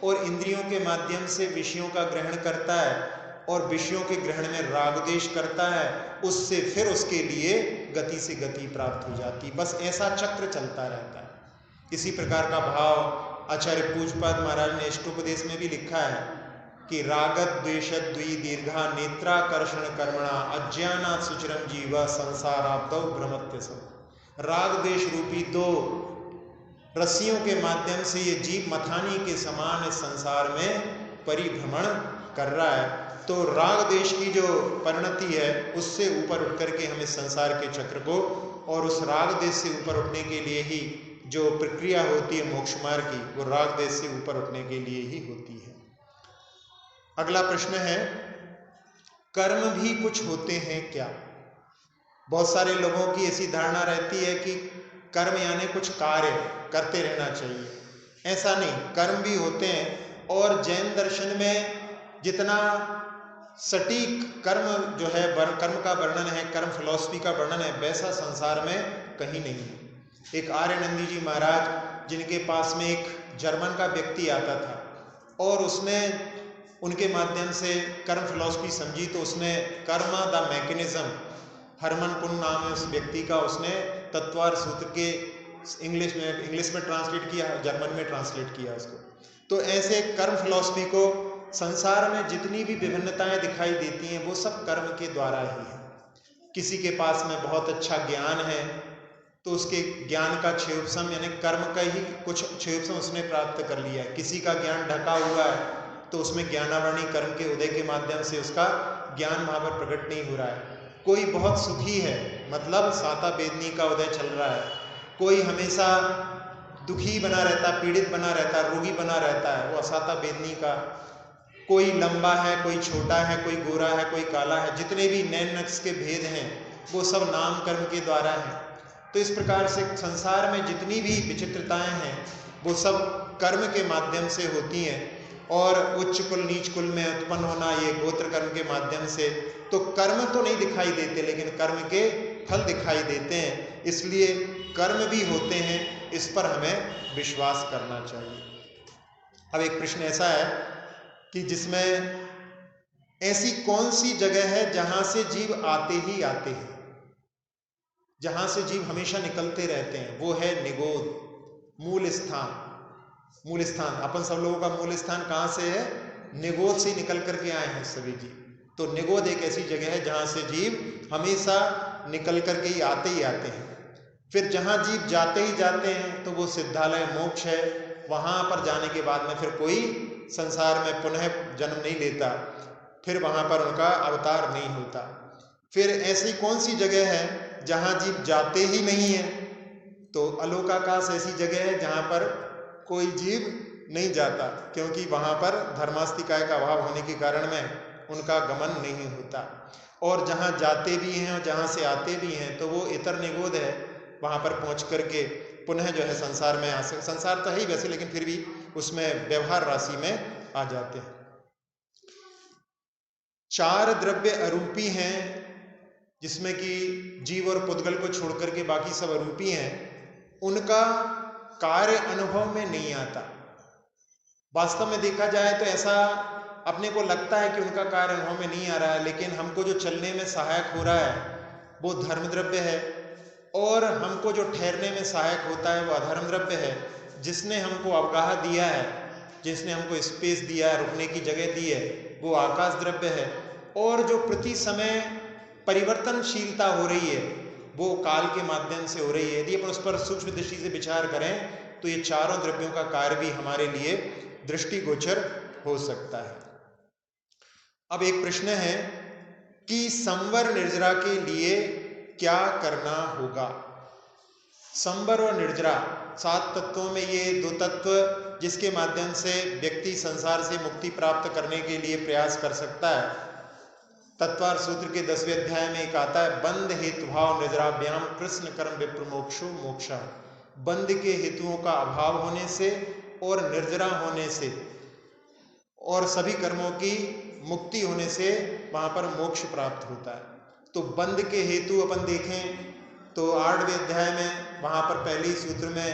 और इंद्रियों के माध्यम से विषयों का ग्रहण करता है, और विषयों के ग्रहण में राग देश करता है, उससे फिर उसके लिए गति से गति प्राप्त हो जाती है। बस ऐसा चक्र चलता रहता है। इसी प्रकार का भाव आचार्य पूज्यपाद महाराज ने इष्टोपदेश में भी लिखा है कि रागत द्वेषत द्वि दीर्घा नेत्राकर्षण कर्मणा अज्ञानात् सुचिरम जीव संसाराब्दौ भ्रमत्य सब। राग देश रूपी 2 रस्सियों के माध्यम से ये जीव मथानी के समान इस संसार में परिभ्रमण कर रहा है। तो राग देश की जो परिणति है, उससे ऊपर उठ करके हम इस संसार के चक्र को, और उस राग देश से ऊपर उठने के लिए ही जो प्रक्रिया होती है मोक्ष मार्ग की, वो राग देश से ऊपर उठने के लिए ही होती है। अगला प्रश्न है, कर्म भी कुछ होते हैं क्या? बहुत सारे लोगों की ऐसी धारणा रहती है कि कर्म यानी कुछ कार्य करते रहना चाहिए। ऐसा नहीं, कर्म भी होते हैं, और जैन दर्शन में जितना सटीक कर्म जो है, कर्म का वर्णन है, कर्म फिलॉसफी का वर्णन है, वैसा संसार में कहीं नहीं है। एक आर्यनंदी जी महाराज, जिनके पास में एक जर्मन का व्यक्ति आता था, और उसने उनके माध्यम से कर्म फिलॉसफी समझी, तो उसने कर्म द मैकेनिज्म, हरमन पुन नाम है उस व्यक्ति का, उसने तत्वार सूत्र के इंग्लिश में ट्रांसलेट किया, जर्मन में ट्रांसलेट किया उसको। तो ऐसे कर्म फिलॉसफी को, संसार में जितनी भी विभिन्नताएं दिखाई देती हैं, वो सब कर्म के द्वारा ही है। किसी के पास में बहुत अच्छा ज्ञान है, तो उसके ज्ञान का क्षेपसम यानी कर्म का ही कुछ क्षेपसम उसने प्राप्त कर लिया है। किसी का ज्ञान ढका हुआ है, तो उसमें ज्ञानावरणी कर्म के उदय के माध्यम से उसका ज्ञान वहां पर प्रकट नहीं हो रहा है। कोई बहुत सुखी है, मतलब साता बेदनी का उदय चल रहा है। कोई हमेशा दुखी बना रहता, पीड़ित बना रहता, रोगी बना रहता है, वो असाता बेदनी का। कोई लंबा है, कोई छोटा है, कोई गोरा है, कोई काला है, जितने भी नैन नक्श के भेद हैं, वो सब नाम कर्म के द्वारा है। तो इस प्रकार से संसार में जितनी भी विचित्रताएं हैं, वो सब कर्म के माध्यम से होती हैं। और उच्च कुल नीच कुल में उत्पन्न होना, ये गोत्र कर्म के माध्यम से। तो कर्म तो नहीं दिखाई देते, लेकिन कर्म के फल दिखाई देते हैं, इसलिए कर्म भी होते हैं, इस पर हमें विश्वास करना चाहिए। अब एक प्रश्न ऐसा है कि जिसमें ऐसी कौन सी जगह है जहां से जीव आते ही आते हैं, जहां से जीव हमेशा निकलते रहते हैं? वो है निगोद, मूल स्थान। मूल स्थान, अपन सब लोगों का मूल स्थान कहां से है? निगोद से निकल करके आए हैं सभी जीव। तो निगोद एक ऐसी जगह है जहां से जीव हमेशा निकल करके ही आते हैं। फिर जहां जीव जाते ही जाते हैं, तो वो सिद्धालय मोक्ष है। वहां पर जाने के बाद में फिर कोई संसार में पुनः जन्म नहीं लेता, फिर वहाँ पर उनका अवतार नहीं होता। फिर ऐसी कौन सी जगह है जहाँ जीव जाते ही नहीं है? तो अलोकाकाश ऐसी जगह है जहाँ पर कोई जीव नहीं जाता, क्योंकि वहाँ पर धर्मास्तिकाय का अभाव होने के कारण में उनका गमन नहीं होता। और जहाँ जाते भी हैं और जहाँ से आते भी हैं तो वो इतर निगोद है, वहाँ पर पहुँच करके पुनः जो है संसार में संसार तो है ही वैसे, लेकिन फिर भी उसमें व्यवहार राशि में आ जाते हैं। 4 द्रव्य अरूपी हैं, जिसमें कि जीव और पुद्गल को छोड़ करके बाकी सब अरूपी हैं। उनका कार्य अनुभव में नहीं आता। वास्तव में देखा जाए तो ऐसा अपने को लगता है कि उनका कार्य अनुभव में नहीं आ रहा है, लेकिन हमको जो चलने में सहायक हो रहा है वो धर्म द्रव्य है, और हमको जो ठहरने में सहायक होता है वो अधर्म द्रव्य है। जिसने हमको अवगाह दिया है, जिसने हमको स्पेस दिया है, रुकने की जगह दी है, वो आकाश द्रव्य है। और जो प्रति समय परिवर्तनशीलता हो रही है वो काल के माध्यम से हो रही है। यदि अपन उस पर सूक्ष्म दृष्टि से विचार करें तो ये चारों द्रव्यों का कार्य भी हमारे लिए दृष्टिगोचर हो सकता है। अब एक प्रश्न है कि संवर निर्जरा के लिए क्या करना होगा? संवर और निर्जरा 7 तत्वों में ये 2 तत्व जिसके माध्यम से व्यक्ति संसार से मुक्ति प्राप्त करने के लिए प्रयास कर सकता है। तत्वार सूत्र के 10वें अध्याय में एक आता है, बंध हेतु भाव निर्जराभ्याम कृष्ण कर्म विप्रमोक्षो मोक्षा। बंध के हेतुओं का अभाव होने से और निर्जरा होने से और सभी कर्मों की मुक्ति होने से वहाँ पर मोक्ष प्राप्त होता है। तो बंध के हेतु अपन देखें तो 8वें अध्याय में वहाँ पर पहले ही सूत्र में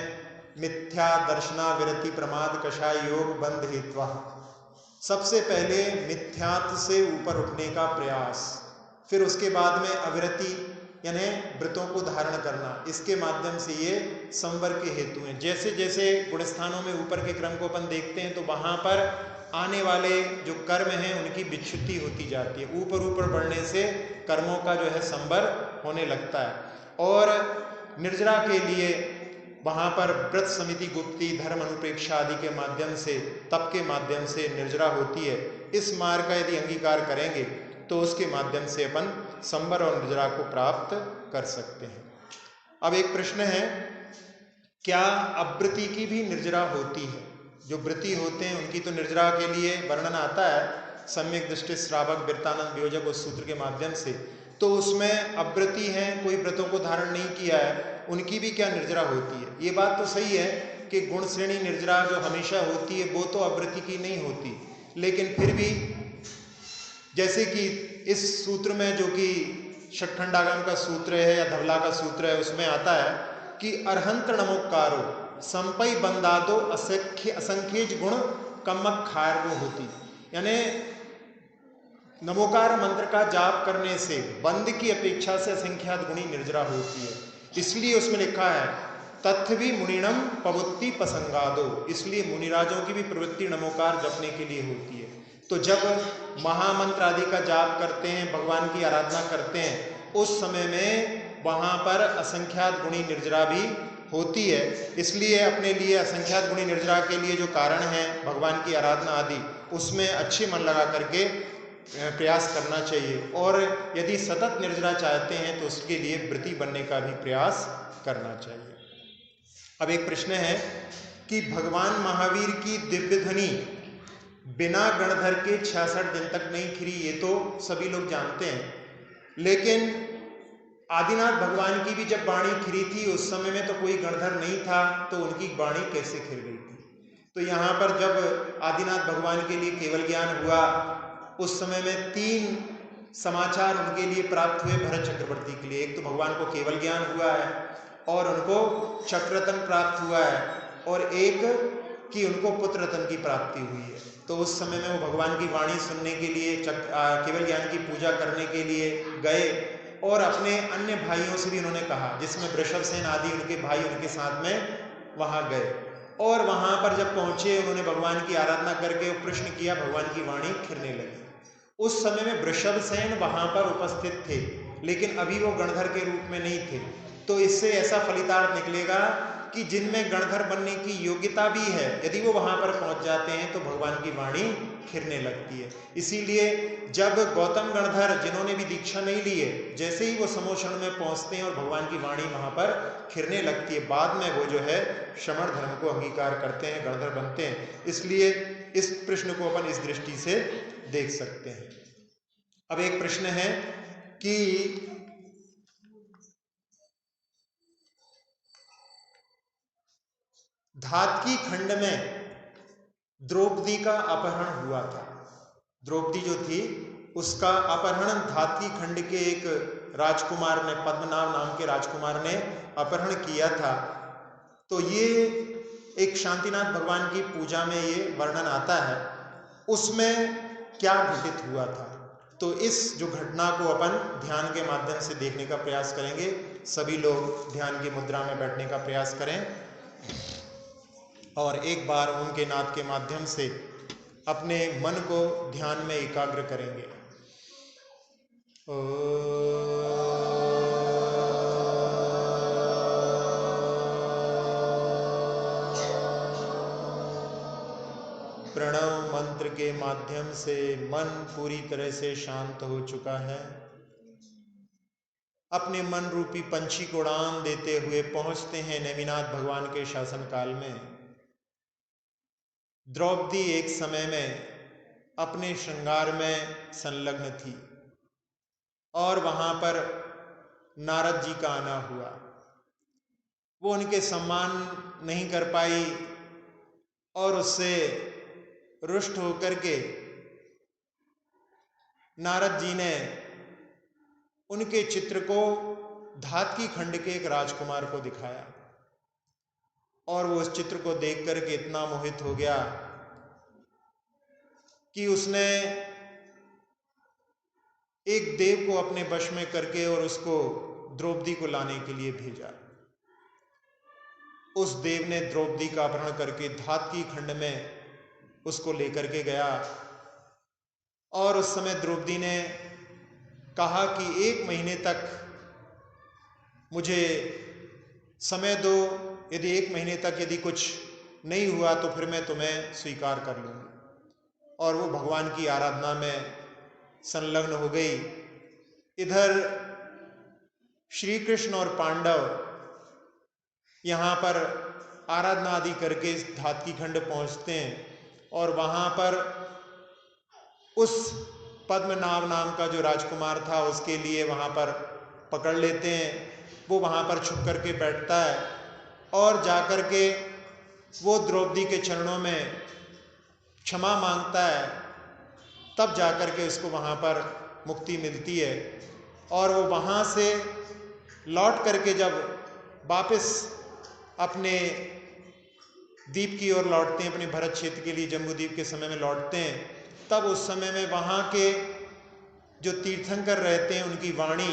मिथ्या दर्शना विरति प्रमाद कषाय योग बंध हेत्वा, सबसे पहले मिथ्यात्व से ऊपर उठने का प्रयास, फिर उसके बाद में अविरति यानी व्रतों को धारण करना, इसके माध्यम से ये संवर के हेतु हैं। जैसे जैसे गुणस्थानों में ऊपर के क्रम को अपन देखते हैं तो वहाँ पर आने वाले जो कर्म हैं उनकी विच्छुद्धि होती जाती है। ऊपर ऊपर बढ़ने से कर्मों का जो है संवर होने लगता है। और निर्जरा के लिए वहाँ पर व्रत समिति गुप्ती धर्म अनुप्रेक्षा आदि के माध्यम से तप के माध्यम से निर्जरा होती है। इस मार्ग का यदि अंगीकार करेंगे तो उसके माध्यम से अपन संवर और निर्जरा को प्राप्त कर सकते हैं। अब एक प्रश्न है, क्या अवृत्ति की भी निर्जरा होती है? जो व्रती होते हैं उनकी तो निर्जरा के लिए वर्णन आता है सम्यक दृष्टि श्रावक वृत्तानंद वियोजक उस सूत्र के माध्यम से। तो उसमें अवृत्ति हैं, कोई व्रतों को धारण नहीं किया है, उनकी भी क्या निर्जरा होती है? ये बात तो सही है कि गुण श्रेणी निर्जरा जो हमेशा होती है वो तो अवृत्ति की नहीं होती, लेकिन फिर भी जैसे कि इस सूत्र में जो कि षट्खंडागम का सूत्र है या धवला का सूत्र है उसमें आता है कि अर्हंत्र नमोकारो संपई बंदादो असंख्यज गुण कमक खार्गो होती, यानी नमोकार मंत्र का जाप करने से बंद की अपेक्षा से असंख्यात गुणी निर्जरा होती है। इसलिए उसमें लिखा है तत्थवि मुनिणम पवुत्ति पसंगादो, इसलिए मुनिराजों की भी प्रवृत्ति नमोकार जपने के लिए होती है। तो जब महामंत्र आदि का जाप करते हैं, भगवान की आराधना करते हैं, उस समय में वहाँ पर असंख्यात गुणी निर्जरा भी होती है। इसलिए अपने लिए असंख्यात गुणी निर्जरा के लिए जो कारण है भगवान की आराधना आदि, उसमें अच्छे मन लगा करके प्रयास करना चाहिए। और यदि सतत निर्जरा चाहते हैं तो उसके लिए व्रती बनने का भी प्रयास करना चाहिए। अब एक प्रश्न है कि भगवान महावीर की दिव्य ध्वनि बिना गणधर के 66 दिन तक नहीं खिरी, ये तो सभी लोग जानते हैं, लेकिन आदिनाथ भगवान की भी जब वाणी खिरी थी उस समय में तो कोई गणधर नहीं था, तो उनकी वाणी कैसे खिर गई थी? तो यहाँ पर जब आदिनाथ भगवान के लिए केवल ज्ञान हुआ उस समय में 3 समाचार उनके लिए प्राप्त हुए भरत चक्रवर्ती के लिए। एक तो भगवान को केवल ज्ञान हुआ है और उनको चक्ररत्न प्राप्त हुआ है, और एक कि उनको पुत्र रत्न की प्राप्ति हुई है। तो उस समय में वो भगवान की वाणी सुनने के लिए केवल ज्ञान की पूजा करने के लिए गए, और अपने अन्य भाइयों से भी उन्होंने कहा, जिसमें वृषभसेन आदि उनके भाई उनके साथ में वहाँ गए। और वहाँ पर जब पहुँचे उन्होंने भगवान की आराधना करके प्रश्न किया, भगवान की वाणी खिरने लगी। उस समय में वृषभसेन वहाँ पर उपस्थित थे, लेकिन अभी वो गणधर के रूप में नहीं थे। तो इससे ऐसा फलितार्थ निकलेगा कि जिनमें गणधर बनने की योग्यता भी है, यदि वो वहां पर पहुंच जाते हैं तो भगवान की वाणी खिरने लगती है। इसीलिए जब गौतम गणधर जिन्होंने भी दीक्षा नहीं ली है, जैसे ही वो समोषण में पहुंचते हैं और भगवान की वाणी वहां पर खिरने लगती है, बाद में वो जो है श्रमण धर्म को अंगीकार करते हैं, गणधर बनते हैं। इसलिए इस प्रश्न को अपन इस दृष्टि से देख सकते हैं। अब एक प्रश्न है कि धातकी खंड में द्रौपदी का अपहरण हुआ था। द्रौपदी जो थी उसका अपहरण धातकी खंड के एक राजकुमार ने, पद्मनाभ नाम के राजकुमार ने अपहरण किया था। तो ये एक शांतिनाथ भगवान की पूजा में ये वर्णन आता है। उसमें क्या घटित हुआ था, तो इस जो घटना को अपन ध्यान के माध्यम से देखने का प्रयास करेंगे। सभी लोग ध्यान की मुद्रा में बैठने का प्रयास करें और एक बार उनके नाद के माध्यम से अपने मन को ध्यान में एकाग्र करेंगे। प्रणव मंत्र के माध्यम से मन पूरी तरह से शांत हो चुका है। अपने मन रूपी पंछी को उड़ान देते हुए पहुंचते हैं नेमिनाथ भगवान के शासन काल में। द्रौपदी एक समय में अपने श्रृंगार में संलग्न थी और वहां पर नारद जी का आना हुआ। वो उनके सम्मान नहीं कर पाई और उससे रुष्ट होकर के नारद जी ने उनके चित्र को धातकी खंड के एक राजकुमार को दिखाया और वो उस चित्र को देख करके इतना मोहित हो गया कि उसने एक देव को अपने वश में करके और उसको द्रौपदी को लाने के लिए भेजा। उस देव ने द्रौपदी का अपहरण करके धातकी खंड में उसको लेकर के गया और उस समय द्रौपदी ने कहा कि 1 महीने तक मुझे समय दो, यदि 1 महीने तक यदि कुछ नहीं हुआ तो फिर मैं तुम्हें स्वीकार कर लूंगी। और वो भगवान की आराधना में संलग्न हो गई। इधर श्री कृष्ण और पांडव यहाँ पर आराधना आदि करके इस धातकी खंड पहुँचते हैं और वहाँ पर उस पद्मनाभ नाम का जो राजकुमार था उसके लिए वहाँ पर पकड़ लेते हैं। वो वहाँ पर छुप करके बैठता है और जाकर के वो द्रौपदी के चरणों में क्षमा मांगता है, तब जाकर के उसको वहाँ पर मुक्ति मिलती है। और वो वहाँ से लौट करके जब वापस अपने द्वीप की ओर लौटते हैं, अपने भरत क्षेत्र के लिए जम्बूद्वीप के समय में लौटते हैं, तब उस समय में वहाँ के जो तीर्थंकर रहते हैं उनकी वाणी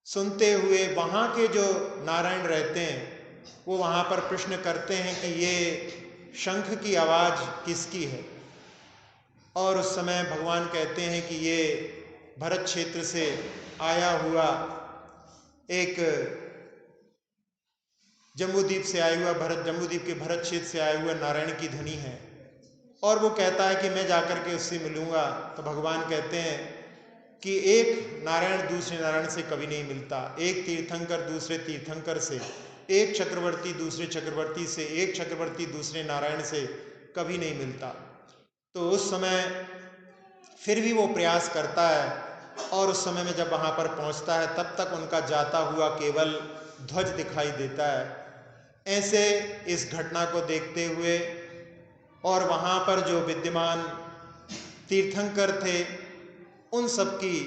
सुनते हुए वहाँ के जो नारायण रहते हैं वो वहाँ पर प्रश्न करते हैं कि ये शंख की आवाज़ किसकी है। और उस समय भगवान कहते हैं कि ये भरत क्षेत्र से आया हुआ एक जम्बूद्वीप से आया हुआ जम्बूद्वीप के भरत क्षेत्र से आया हुआ नारायण की ध्वनि है। और वो कहता है कि मैं जाकर के उससे मिलूंगा। तो भगवान कहते हैं कि एक नारायण दूसरे नारायण से कभी नहीं मिलता, एक तीर्थंकर दूसरे तीर्थंकर से, एक चक्रवर्ती दूसरे चक्रवर्ती से, एक चक्रवर्ती दूसरे नारायण से कभी नहीं मिलता। तो उस समय फिर भी वो प्रयास करता है और उस समय में जब वहाँ पर पहुँचता है तब तक उनका जाता हुआ केवल ध्वज दिखाई देता है। ऐसे इस घटना को देखते हुए और वहाँ पर जो विद्यमान तीर्थंकर थे उन सब की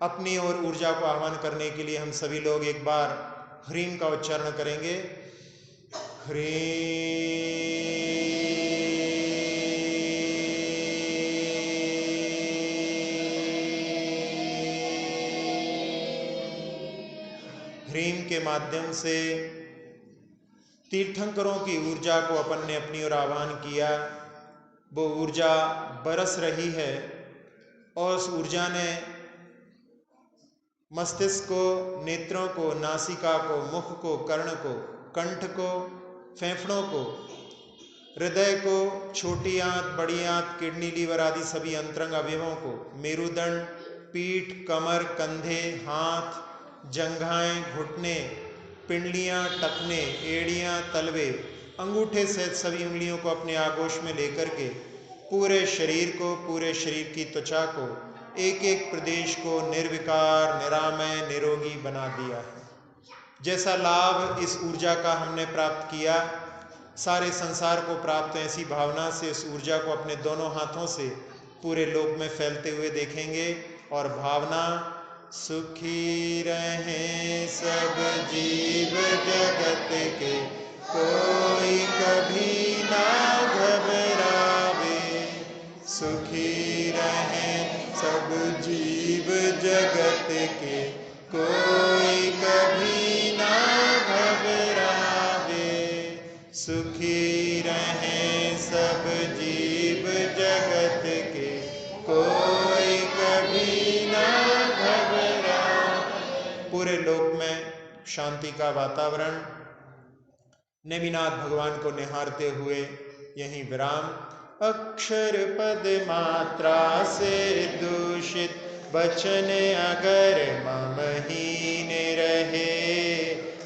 अपनी ओर ऊर्जा को आह्वान करने के लिए हम सभी लोग एक बार ह्रीम का उच्चारण करेंगे। ह्रीम। ह्रीम के माध्यम से तीर्थंकरों की ऊर्जा को अपन ने अपनी ओर आह्वान किया। वो ऊर्जा बरस रही है और उस ऊर्जा ने मस्तिष्क को, नेत्रों को, नासिका को, मुख को, कर्ण को, कंठ को, फेफड़ों को, हृदय को, छोटी आंत, बड़ी आंत, किडनी, लीवर आदि सभी अंतरंग अवयवों को, मेरुदंड, पीठ, कमर, कंधे, हाथ, जंघाएं, घुटने, पिंडलियां, टखने, एड़ियां, तलवे, अंगूठे सहित सभी उंगलियों को अपने आगोश में लेकर के पूरे शरीर को, पूरे शरीर की त्वचा को, एक एक प्रदेश को निर्विकार, निरामय, निरोगी बना दिया है। जैसा लाभ इस ऊर्जा का हमने प्राप्त किया, सारे संसार को प्राप्त ऐसी भावना से इस ऊर्जा को अपने दोनों हाथों से पूरे लोक में फैलते हुए देखेंगे और भावना, सुखी रहें सब जीव जगत के, कोई कभी ना घबरावे। सुखी रहें सब जीव जगत के, कोई कभी ना घबरावे। सुखी रहें सब जीव जगत के, कोई कभी ना घबरावे। पूरे लोक में शांति का वातावरण। नेमिनाथ भगवान को निहारते हुए यहीं विराम। अक्षर पद मात्रा से दूषित वचन अगर मम हीन रहे,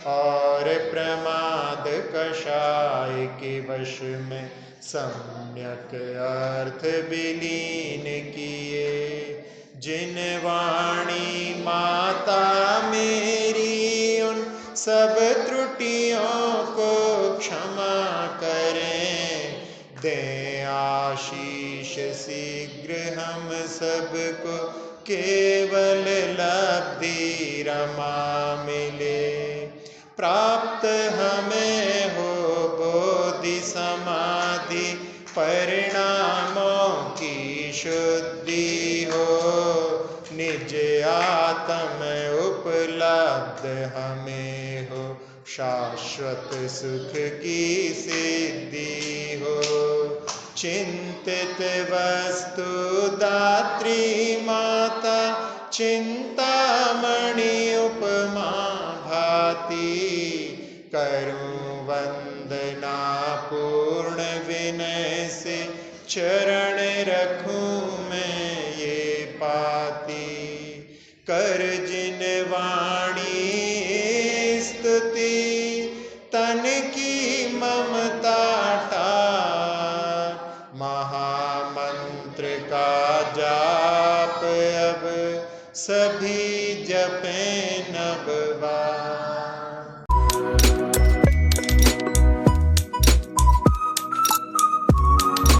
और प्रमाद कषाय के वश में सम्यक अर्थ विलीन किए। जिन वाणी माता मेरी उन सब त्रुटियों को क्षमा करें, दें आशीष शीघ्र हम सबको, केवल लब्धि रमा मिले। प्राप्त हमें हो बोधि समाधि, परिणामों की शुद्धि हो, निज आत्म उपलब्ध हमें हो, शाश्वत सुख की सिद्धि हो। चिंतित वस्तु दात्री माता, चिंतामणि उपमा भाती, करूं वंदना पूर्ण विनय से, चरण रखूं मैं ये पाती। कर जिन वाणी स्तुति, तन की ममता टार, महामंत्र का जाप अब सभी जपें नव बार।